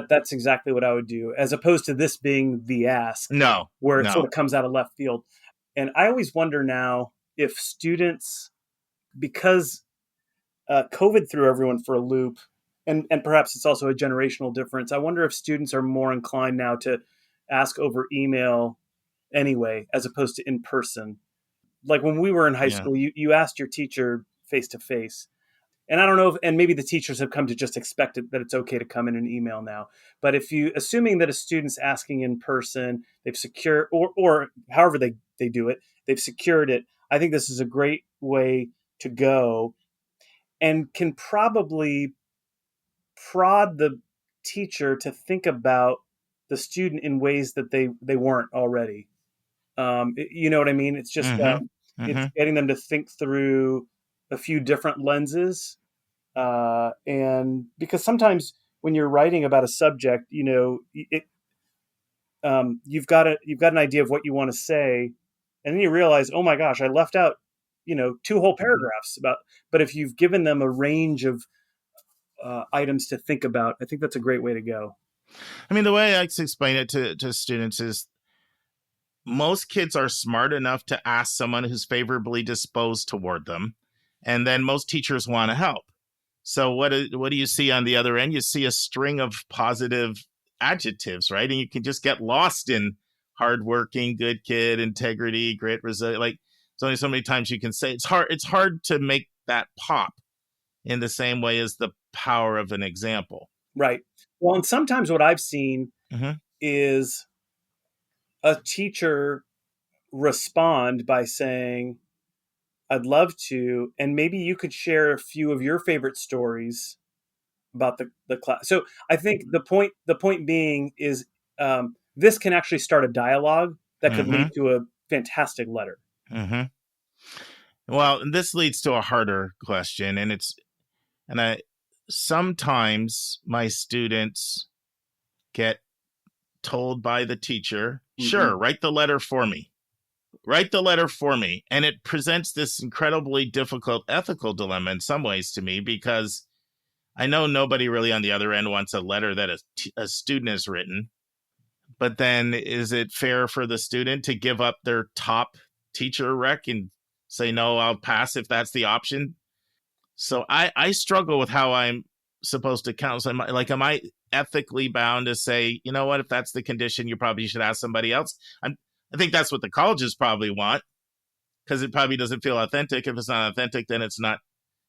That's exactly what I would do, as opposed to this being the ask, where it sort of comes out of left field. And I always wonder now if students, because COVID threw everyone for a loop, and perhaps it's also a generational difference, I wonder if students are more inclined now to ask over email anyway, as opposed to in person. Like when we were in high school, you asked your teacher face to face. And I don't know if, and maybe the teachers have come to just expect it, that it's okay to come in an email now. But if you, assuming that a student's asking in person, they've secured, or however they do it, they've secured it. I think this is a great way to go, and can probably prod the teacher to think about the student in ways that they weren't already. You know what I mean? It's just, it's getting them to think through a few different lenses. And because sometimes when you're writing about a subject, you've got an idea of what you want to say, and then you realize, oh my gosh, I left out, 2 whole paragraphs about. But if you've given them a range of items to think about, I think that's a great way to go. I mean, the way I like to explain it to students is most kids are smart enough to ask someone who's favorably disposed toward them, and then most teachers want to help. So what do you see on the other end? You see a string of positive adjectives, right? And you can just get lost in hardworking, good kid, integrity, grit, resilience. Like, there's only so many times you can say it's hard. It's hard to make that pop in the same way as the power of an example. Right. Well, and sometimes what I've seen is a teacher respond by saying, I'd love to, and maybe you could share a few of your favorite stories about the class. So I think the point being is this can actually start a dialogue that could lead to a fantastic letter. Well, this leads to a harder question, and sometimes my students get told by the teacher, sure, write the letter for me. Write the letter for me. And it presents this incredibly difficult ethical dilemma in some ways to me, because I know nobody really on the other end wants a letter that a student has written. But then is it fair for the student to give up their top teacher rec and say, no, I'll pass if that's the option? So I struggle with how I'm supposed to counsel. Am I ethically bound to say, you know what, if that's the condition, you probably should ask somebody else? I think that's what the colleges probably want, because it probably doesn't feel authentic. If it's not authentic, then it's not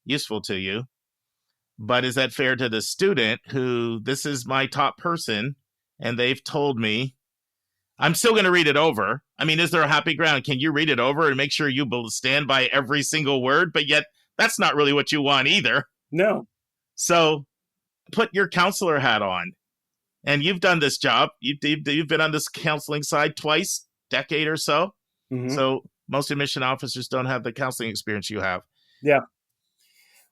useful to you. But is that fair to the student who, this is my top person, and they've told me, I'm still going to read it over. I mean, is there a happy ground? Can you read it over and make sure you stand by every single word? But yet, that's not really what you want either. No. So put your counselor hat on. And you've done this job. You've been on this counseling side twice, decade or so. So most admission officers don't have the counseling experience you have. Yeah.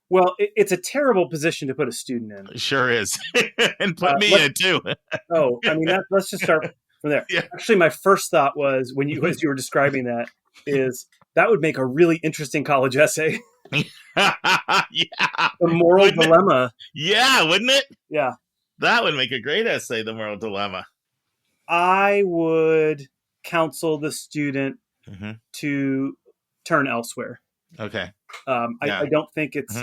Well, it's a terrible position to put a student in. It sure is. And put me in it too. I mean, let's just start from there. Yeah. Actually, my first thought was, as you were describing that, is that would make a really interesting college essay. Yeah. The moral dilemma. Yeah, wouldn't it? Yeah. That would make a great essay, the moral dilemma. I would counsel the student to turn elsewhere. Okay. I don't think it's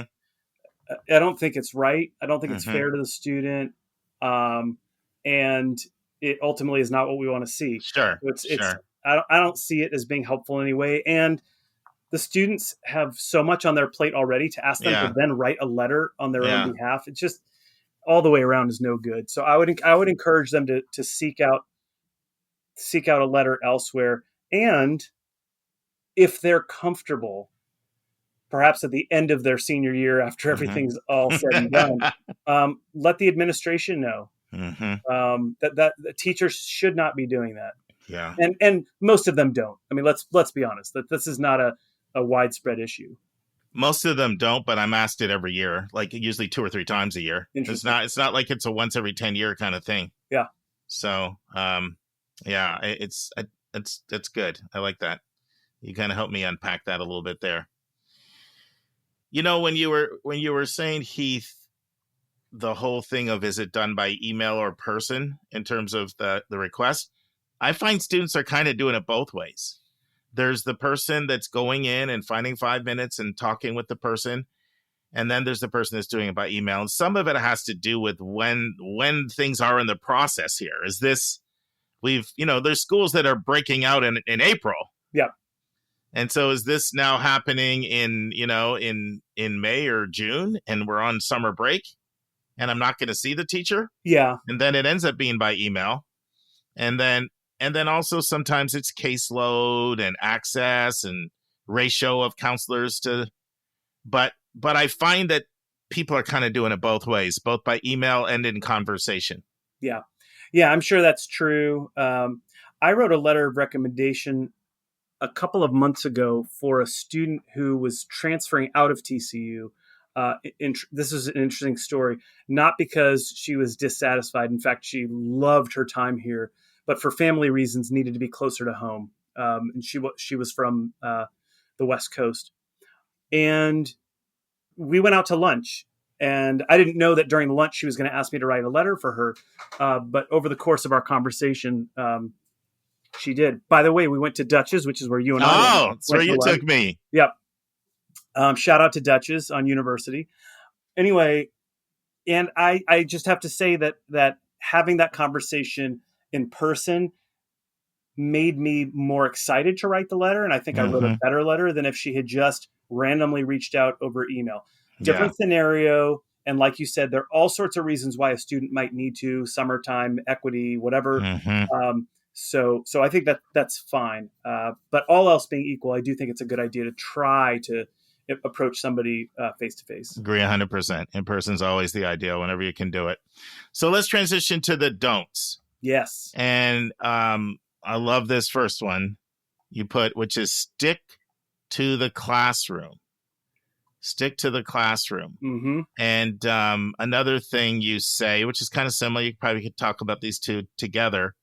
I don't think it's right. I don't think it's fair to the student. And it ultimately is not what we want to see. Sure. It's Sure. I don't see it as being helpful in any way. And the students have so much on their plate already to ask them to Yeah. then write a letter on their own Yeah. behalf. It's just all the way around is no good. So I would encourage them to seek out a letter elsewhere. And if they're comfortable, perhaps at the end of their senior year, after everything's all said and done, let the administration know that the teachers should not be doing that. Yeah. And most of them don't. I mean, let's be honest, that this is not a widespread issue. Most of them don't, but I'm asked it every year, like usually 2 or 3 times a year. It's not like it's a once every 10 year kind of thing. Yeah. So, yeah, it's good. I like that. You kind of helped me unpack that a little bit there. You know, when you were saying, Heath, the whole thing of is it done by email or person in terms of the request, I find students are kind of doing it both ways. There's the person that's going in and finding 5 minutes and talking with the person. And then there's the person that's doing it by email. And some of it has to do with when things are in the process here. Is this, there's schools that are breaking out in April. Yeah. And so is this now happening in May or June, and we're on summer break and I'm not going to see the teacher? Yeah. And then it ends up being by email. And then sometimes it's caseload and access and ratio of counselors but I find that people are kind of doing it both ways, both by email and in conversation. Yeah. Yeah, I'm sure that's true. I wrote a letter of recommendation a couple of months ago for a student who was transferring out of TCU. This is an interesting story, not because she was dissatisfied. In fact, she loved her time here, but for family reasons needed to be closer to home. And she was from the West Coast. And we went out to lunch. And I didn't know that during lunch she was going to ask me to write a letter for her. But over the course of our conversation, she did. By the way, we went to Dutch's, which is where you and I went. That's where you took me. Yep. Shout out to Dutch's on University. Anyway, and I just have to say that having that conversation in person made me more excited to write the letter. And I think I wrote a better letter than if she had just randomly reached out over email. Different scenario. And like you said, there are all sorts of reasons why a student might need to, summertime, equity, whatever. So I think that's fine. But all else being equal, I do think it's a good idea to try to approach somebody face-to-face. Agree 100%. In person is always the ideal whenever you can do it. So let's transition to the don'ts. Yes. And I love this first one you put, which is stick to the classroom. Stick to the classroom. Mm-hmm. And another thing you say, which is kind of similar, you probably could talk about these two together.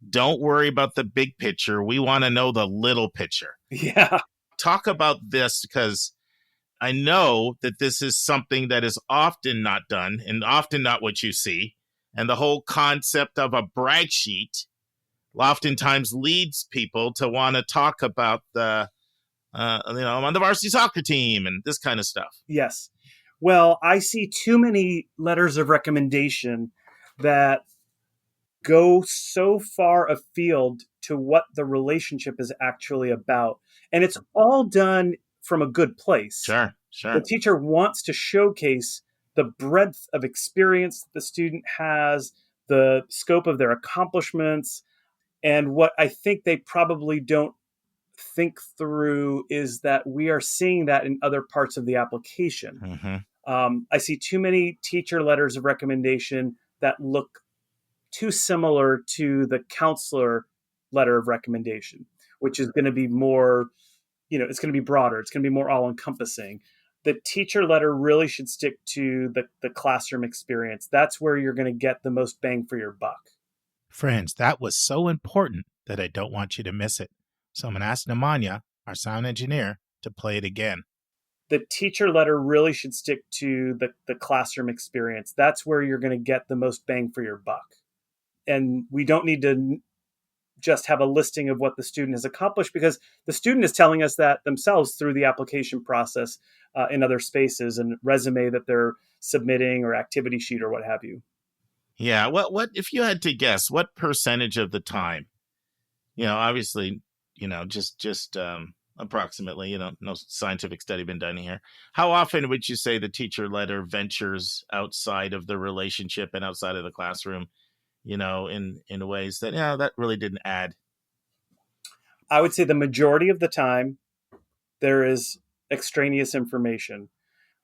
Don't worry about the big picture. We want to know the little picture. Yeah. Talk about this, because I know that this is something that is often not done and often not what you see. And the whole concept of a brag sheet oftentimes leads people to want to talk about I'm on the varsity soccer team and this kind of stuff. Yes. Well, I see too many letters of recommendation that go so far afield to what the relationship is actually about. And it's all done from a good place. Sure. The teacher wants to showcase the breadth of experience that the student has, the scope of their accomplishments. And what I think they probably don't think through is that we are seeing that in other parts of the application. I see too many teacher letters of recommendation that look too similar to the counselor letter of recommendation, which is going to be more, it's going to be broader. It's going to be more all-encompassing. The teacher letter really should stick to the classroom experience. That's where you're going to get the most bang for your buck. Friends, that was so important that I don't want you to miss it. So I'm going to ask Nemanja, our sound engineer, to play it again. The teacher letter really should stick to the classroom experience. That's where you're going to get the most bang for your buck. And we don't need to just have a listing of what the student has accomplished, because the student is telling us that themselves through the application process in other spaces and resume that they're submitting or activity sheet or what have you. Yeah. What if you had to guess, what percentage of the time, obviously, just approximately, no scientific study been done here. How often would you say the teacher letter ventures outside of the relationship and outside of the classroom, in ways that, that really didn't add? I would say the majority of the time there is extraneous information.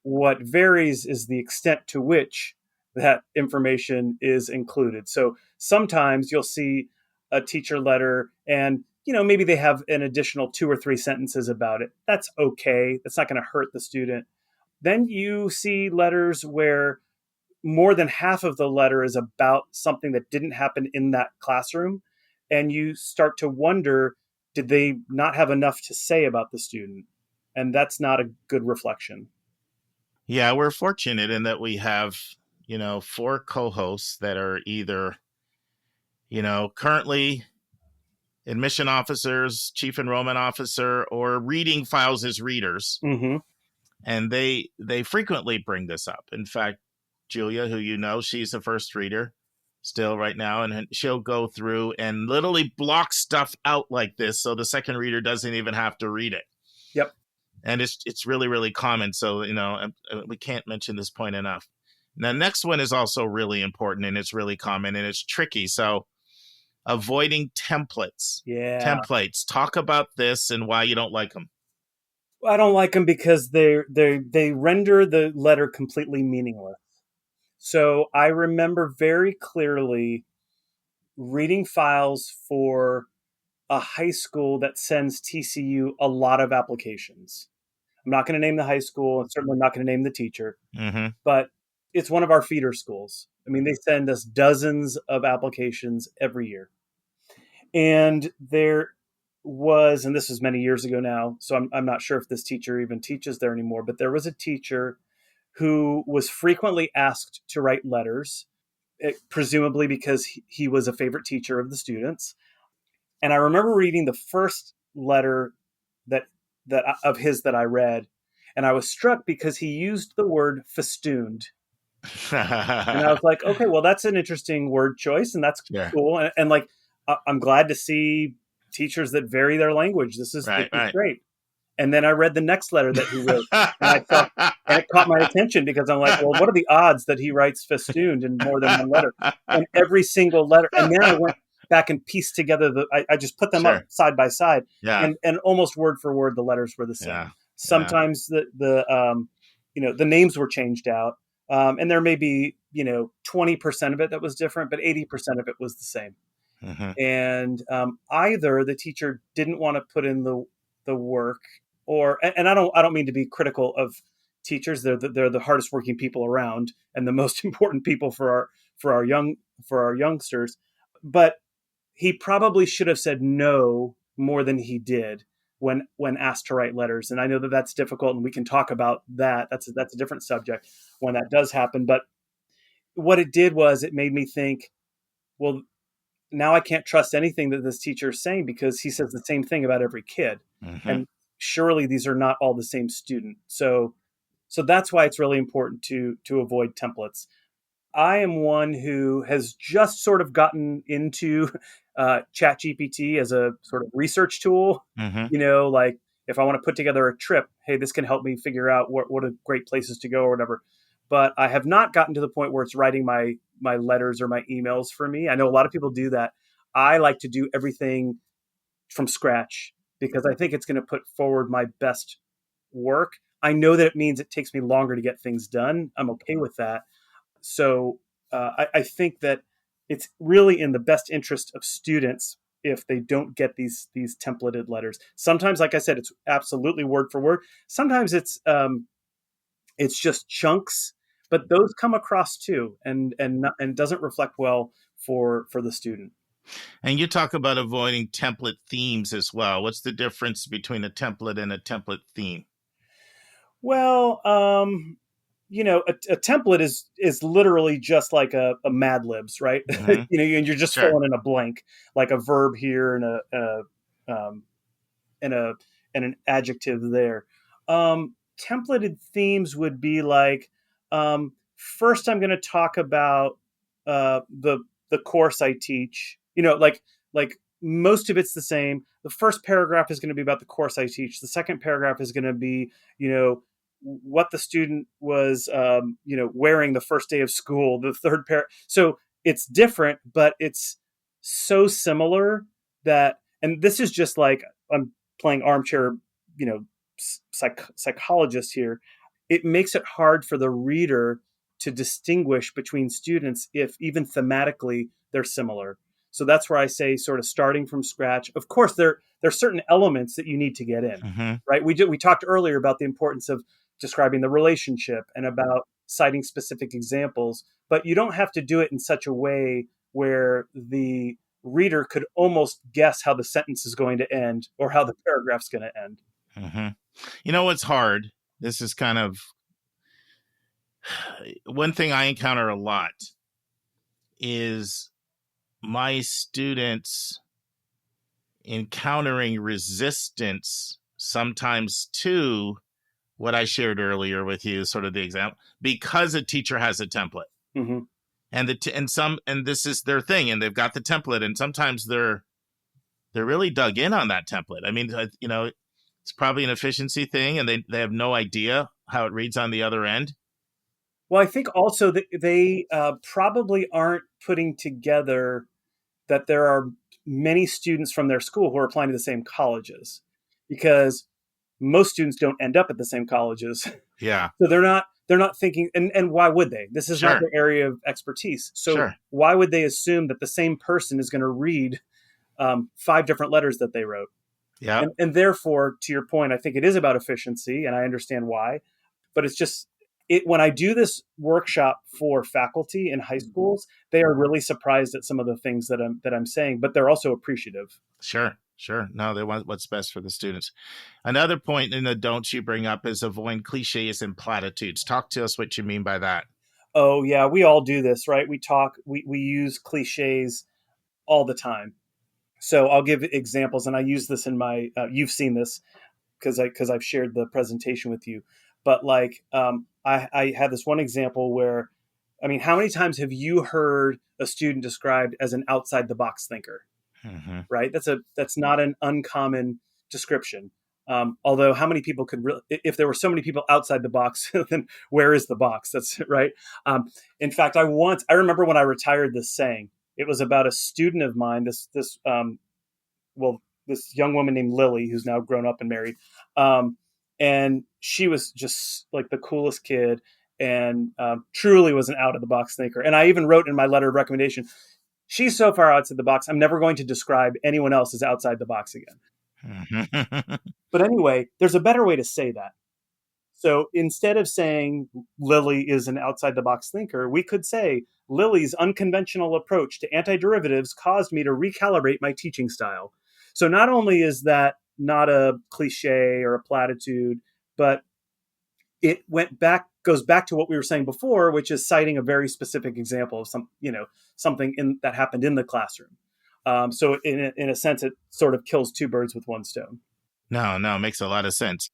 What varies is the extent to which that information is included. So sometimes you'll see a teacher letter and maybe they have an additional 2 or 3 sentences about it. That's okay. That's not going to hurt the student. Then you see letters where more than half of the letter is about something that didn't happen in that classroom. And you start to wonder, did they not have enough to say about the student? And that's not a good reflection. Yeah, we're fortunate in that we have, 4 co-hosts that are either, currently admission officers, chief enrollment officer, or reading files as readers. Mm-hmm. And they frequently bring this up. In fact, Julia, who she's a first reader still right now, and she'll go through and literally block stuff out like this so the second reader doesn't even have to read it. Yep. And it's really, really common. So, we can't mention this point enough. The next one is also really important, and it's really common, and it's tricky. So avoiding templates. Yeah. Templates. Talk about this and why you don't like them. I don't like them because they render the letter completely meaningless. So I remember very clearly reading files for a high school that sends TCU a lot of applications. I'm not going to name the high school, and certainly not going to name the teacher, Mm-hmm. but it's one of our feeder schools. I mean, they send us dozens of applications every year. And there was, and this was many years ago now, so I'm not sure if this teacher even teaches there anymore, but there was a teacher who was frequently asked to write letters, presumably because he was a favorite teacher of the students. And I remember reading the first letter that of his that I read, and I was struck because he used the word festooned. And I was like, okay, well, that's an interesting word choice, and that's cool. And like, I'm glad to see teachers that vary their language. This is great. And then I read the next letter that he wrote, and it caught my attention because I'm like, well, what are the odds that he writes festooned in more than one letter? And every single letter. And then I went back and pieced together I just put them up side by side, and almost word for word the letters were the same. Yeah. Sometimes the names were changed out, and there may be 20% of it that was different, but 80% of it was the same. Mm-hmm. And either the teacher didn't want to put in the work, and I don't mean to be critical of teachers. They're the hardest working people around and the most important people for our youngsters, but he probably should have said no more than he did when asked to write letters. And I know that that's difficult, and we can talk about that. That's a different subject when that does happen. But what it did was it made me think, well, now I can't trust anything that this teacher is saying because he says the same thing about every kid. Mm-hmm. And surely these are not all the same student. So that's why it's really important to avoid templates. I am one who has just sort of gotten into ChatGPT as a sort of research tool. Mm-hmm. Like if I want to put together a trip, hey, this can help me figure out what are great places to go or whatever. But I have not gotten to the point where it's writing my letters or my emails for me. I know a lot of people do that. I like to do everything from scratch because I think it's going to put forward my best work. I know that it means it takes me longer to get things done. I'm okay with that. So I think that it's really in the best interest of students if they don't get these templated letters. Sometimes, like I said, it's absolutely word for word. Sometimes it's just chunks, but those come across too, and doesn't reflect well for the student. And you talk about avoiding template themes as well. What's the difference between a template and a template theme? Well, a template is literally just like a Mad Libs, right? Mm-hmm. And you're just filling in a blank, like a verb here and an adjective there. Templated themes would be like, first I'm going to talk about the course I teach. Like most of it's the same. The first paragraph is going to be about the course I teach. The second paragraph is going to be, what the student was, wearing the first day of school. The third so it's different, but it's so similar that, and this is just like I'm playing armchair, psychologist here. It makes it hard for the reader to distinguish between students if even thematically they're similar. So that's where I say sort of starting from scratch. Of course, there's certain elements that you need to get in, Mm-hmm. right? We talked earlier about the importance of describing the relationship and about citing specific examples, but you don't have to do it in such a way where the reader could almost guess how the sentence is going to end or how the paragraph's going to end. Mm-hmm. You know what's hard? This is kind of one thing I encounter a lot is my students encountering resistance sometimes to what I shared earlier with you, sort of the example, because a teacher has a template. Mm-hmm. And this is their thing, and they've got the template, and sometimes they're really dug in on that template. I mean, it's probably an efficiency thing, and they have no idea how it reads on the other end. Well, I think also that they probably aren't putting together that there are many students from their school who are applying to the same colleges, because most students don't end up at the same colleges. Yeah. So they're not thinking, and why would they? This is not Sure. their area of expertise. So Sure. why would they assume that the same person is going to read 5 different letters that they wrote? Yeah. And therefore, to your point, I think it is about efficiency, and I understand why. But it's just when I do this workshop for faculty in high schools, they are really surprised at some of the things that I'm saying, but they're also appreciative. Sure. No, they want what's best for the students. Another point in the don'ts you bring up is avoid cliches and platitudes. Talk to us what you mean by that. Oh yeah, we all do this, right? We use cliches all the time. So I'll give examples, and I use this in my. You've seen this because I've shared the presentation with you. But like, I had this one example where, I mean, how many times have you heard a student described as an outside the box thinker? Mm-hmm. Right? That's not an uncommon description. Although how many people could if there were so many people outside the box, then where is the box? That's right. In fact, I remember when I retired this saying. It was about a student of mine, this young woman named Lily, who's now grown up and married. And she was just like the coolest kid, and truly was an out of the box thinker. And I even wrote in my letter of recommendation, she's so far outside the box, I'm never going to describe anyone else as outside the box again. Mm-hmm. But anyway, there's a better way to say that. So instead of saying Lily is an outside the box thinker, we could say Lily's unconventional approach to antiderivatives caused me to recalibrate my teaching style. So not only is that not a cliche or a platitude, but it goes back to what we were saying before, which is citing a very specific example of something that happened in the classroom. So in a sense, it sort of kills 2 birds with 1 stone. No, makes a lot of sense.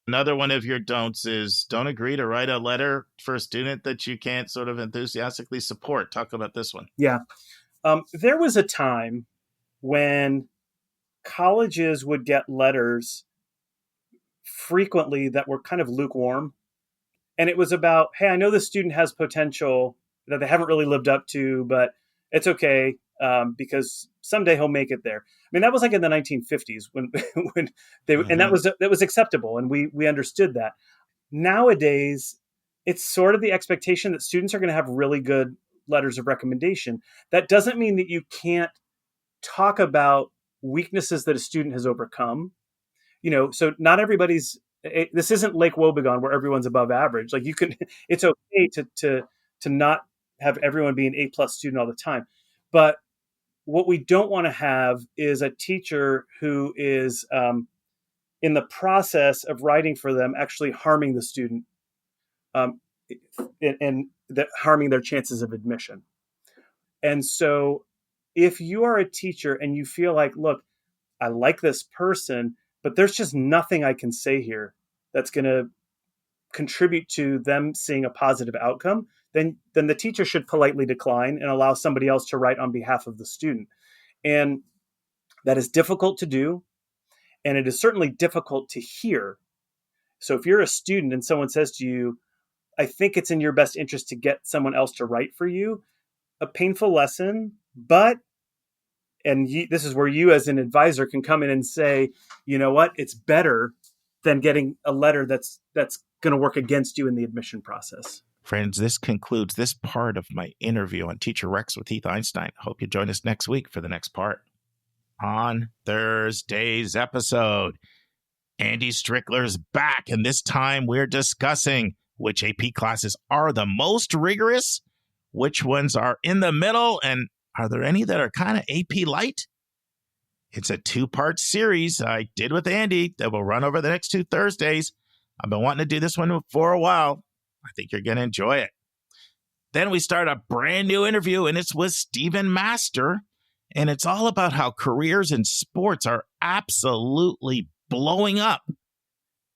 Another one of your don'ts is don't agree to write a letter for a student that you can't sort of enthusiastically support. Talk about this one. Yeah. There was a time when colleges would get letters frequently that were kind of lukewarm. And it was about, hey, I know this student has potential that they haven't really lived up to, but it's okay because someday he'll make it there. I mean, that was like in the 1950s when they, Mm-hmm. and that was acceptable, and we understood that. Nowadays, it's sort of the expectation that students are going to have really good letters of recommendation. That doesn't mean that you can't talk about weaknesses that a student has overcome. So not everybody's. This isn't Lake Wobegon where everyone's above average. Like it's okay to not have everyone be an A+ student all the time. But what we don't want to have is a teacher who is in the process of writing for them actually harming the student, and that harming their chances of admission. And so if you are a teacher and you feel like, look, I like this person, but there's just nothing I can say here that's going to contribute to them seeing a positive outcome, then the teacher should politely decline and allow somebody else to write on behalf of the student. And that is difficult to do, and it is certainly difficult to hear. So if you're a student and someone says to you, I think it's in your best interest to get someone else to write for you, a painful lesson, but, this is where you as an advisor can come in and say, you know what, it's better than getting a letter that's going to work against you in the admission process. Friends, this concludes this part of my interview on Teacher Rex with Heath Einstein. I hope you join us next week for the next part. On Thursday's episode, Andy Strickler's back, and this time we're discussing which AP classes are the most rigorous, which ones are in the middle, and are there any that are kind of AP light? It's a 2-part series I did with Andy that will run over the next 2 Thursdays. I've been wanting to do this one for a while. I think you're going to enjoy it. Then we start a brand new interview, and it's with Stephen Master, and it's all about how careers in sports are absolutely blowing up.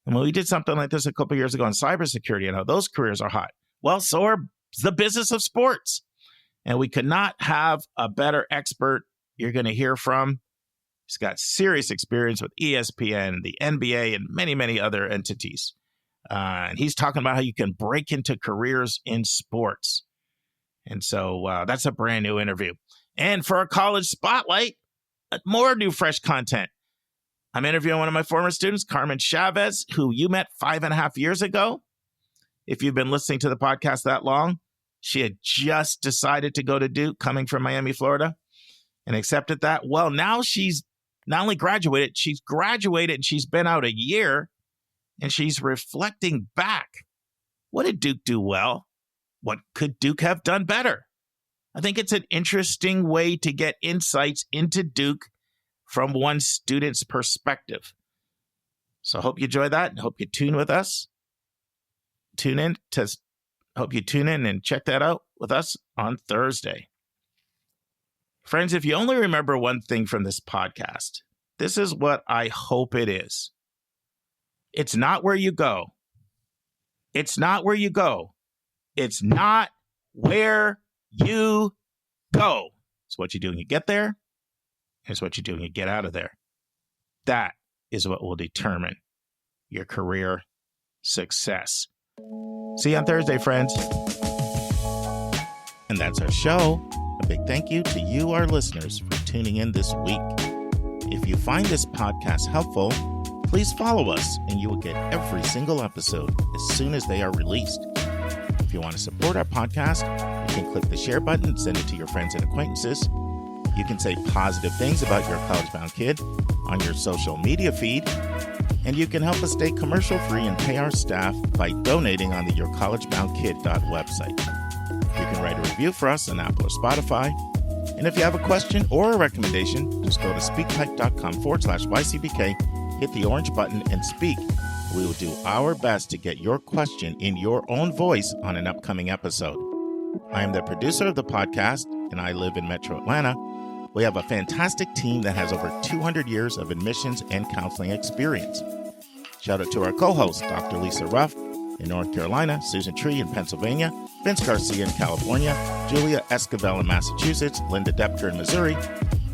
And when we did something like this a couple years ago in cybersecurity and how those careers are hot, well, so are the business of sports. And we could not have a better expert you're going to hear from. He's got serious experience with ESPN, the NBA, and many, many other entities. And he's talking about how you can break into careers in sports. And so that's a brand new interview. And for our college spotlight, more new fresh content. I'm interviewing one of my former students, Carmen Chavez, who you met 5.5 years ago. If you've been listening to the podcast that long, she had just decided to go to Duke, coming from Miami, Florida, and accepted that. Well, now she's not only graduated and she's been out a year, and she's reflecting back. What did Duke do well? What could Duke have done better? I think it's an interesting way to get insights into Duke from one student's perspective. So I hope you enjoy that, and hope you tune with us. Hope you tune in and check that out with us on Thursday. Friends, if you only remember one thing from this podcast, this is what I hope it is. It's not where you go. It's not where you go. It's not where you go. It's what you do when you get there. It's what you do when you get out of there. That is what will determine your career success. See you on Thursday, friends. And that's our show. A big thank you to you, our listeners, for tuning in this week. If you find this podcast helpful, please follow us and you will get every single episode as soon as they are released. If you want to support our podcast, you can click the share button and send it to your friends and acquaintances. You can say positive things about your college-bound kid on your social media feed. And you can help us stay commercial-free and pay our staff by donating on the YourCollegeBoundKid.website. You can write a review for us on Apple or Spotify. And if you have a question or a recommendation, just go to speakpipe.com/YCBK, hit the orange button, and speak. We will do our best to get your question in your own voice on an upcoming episode. I am the producer of the podcast, and I live in Metro Atlanta. We have a fantastic team that has over 200 years of admissions and counseling experience. Shout out to our co-hosts, Dr. Lisa Ruff in North Carolina, Susan Tree in Pennsylvania, Vince Garcia in California, Julia Esquivel in Massachusetts, Linda Depker in Missouri,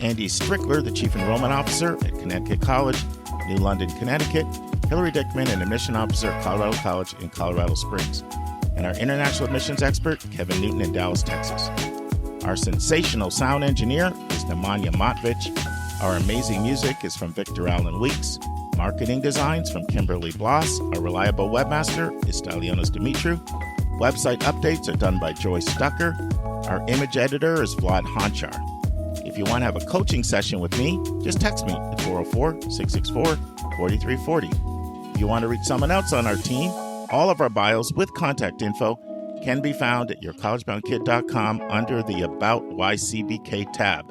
Andy Strickler, the Chief Enrollment Officer at Connecticut College, New London, Connecticut, Hillary Dickman, an Admission Officer at Colorado College in Colorado Springs, and our International Admissions Expert, Kevin Newton in Dallas, Texas. Our sensational sound engineer is Nemanja Motvich. Our amazing music is from Victor Allen Weeks. Marketing designs from Kimberly Bloss. Our reliable webmaster is Stylionis Dimitru. Website updates are done by Joyce Stucker. Our image editor is Vlad Honchar. If you want to have a coaching session with me, just text me at 404-664-4340. If you want to reach someone else on our team, all of our bios with contact info can be found at YourCollegeBoundKid.com under the About YCBK tab.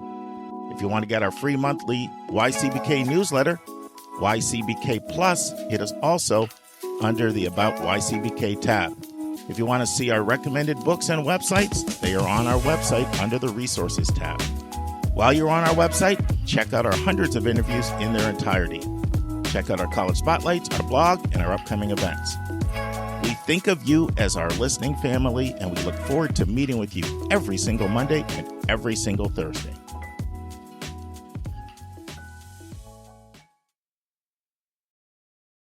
If you want to get our free monthly YCBK newsletter, YCBK Plus, it is also under the About YCBK tab. If you want to see our recommended books and websites, they are on our website under the Resources tab. While you're on our website, check out our hundreds of interviews in their entirety. Check out our college spotlights, our blog, and our upcoming events. We think of you as our listening family, and we look forward to meeting with you every single Monday and every single Thursday.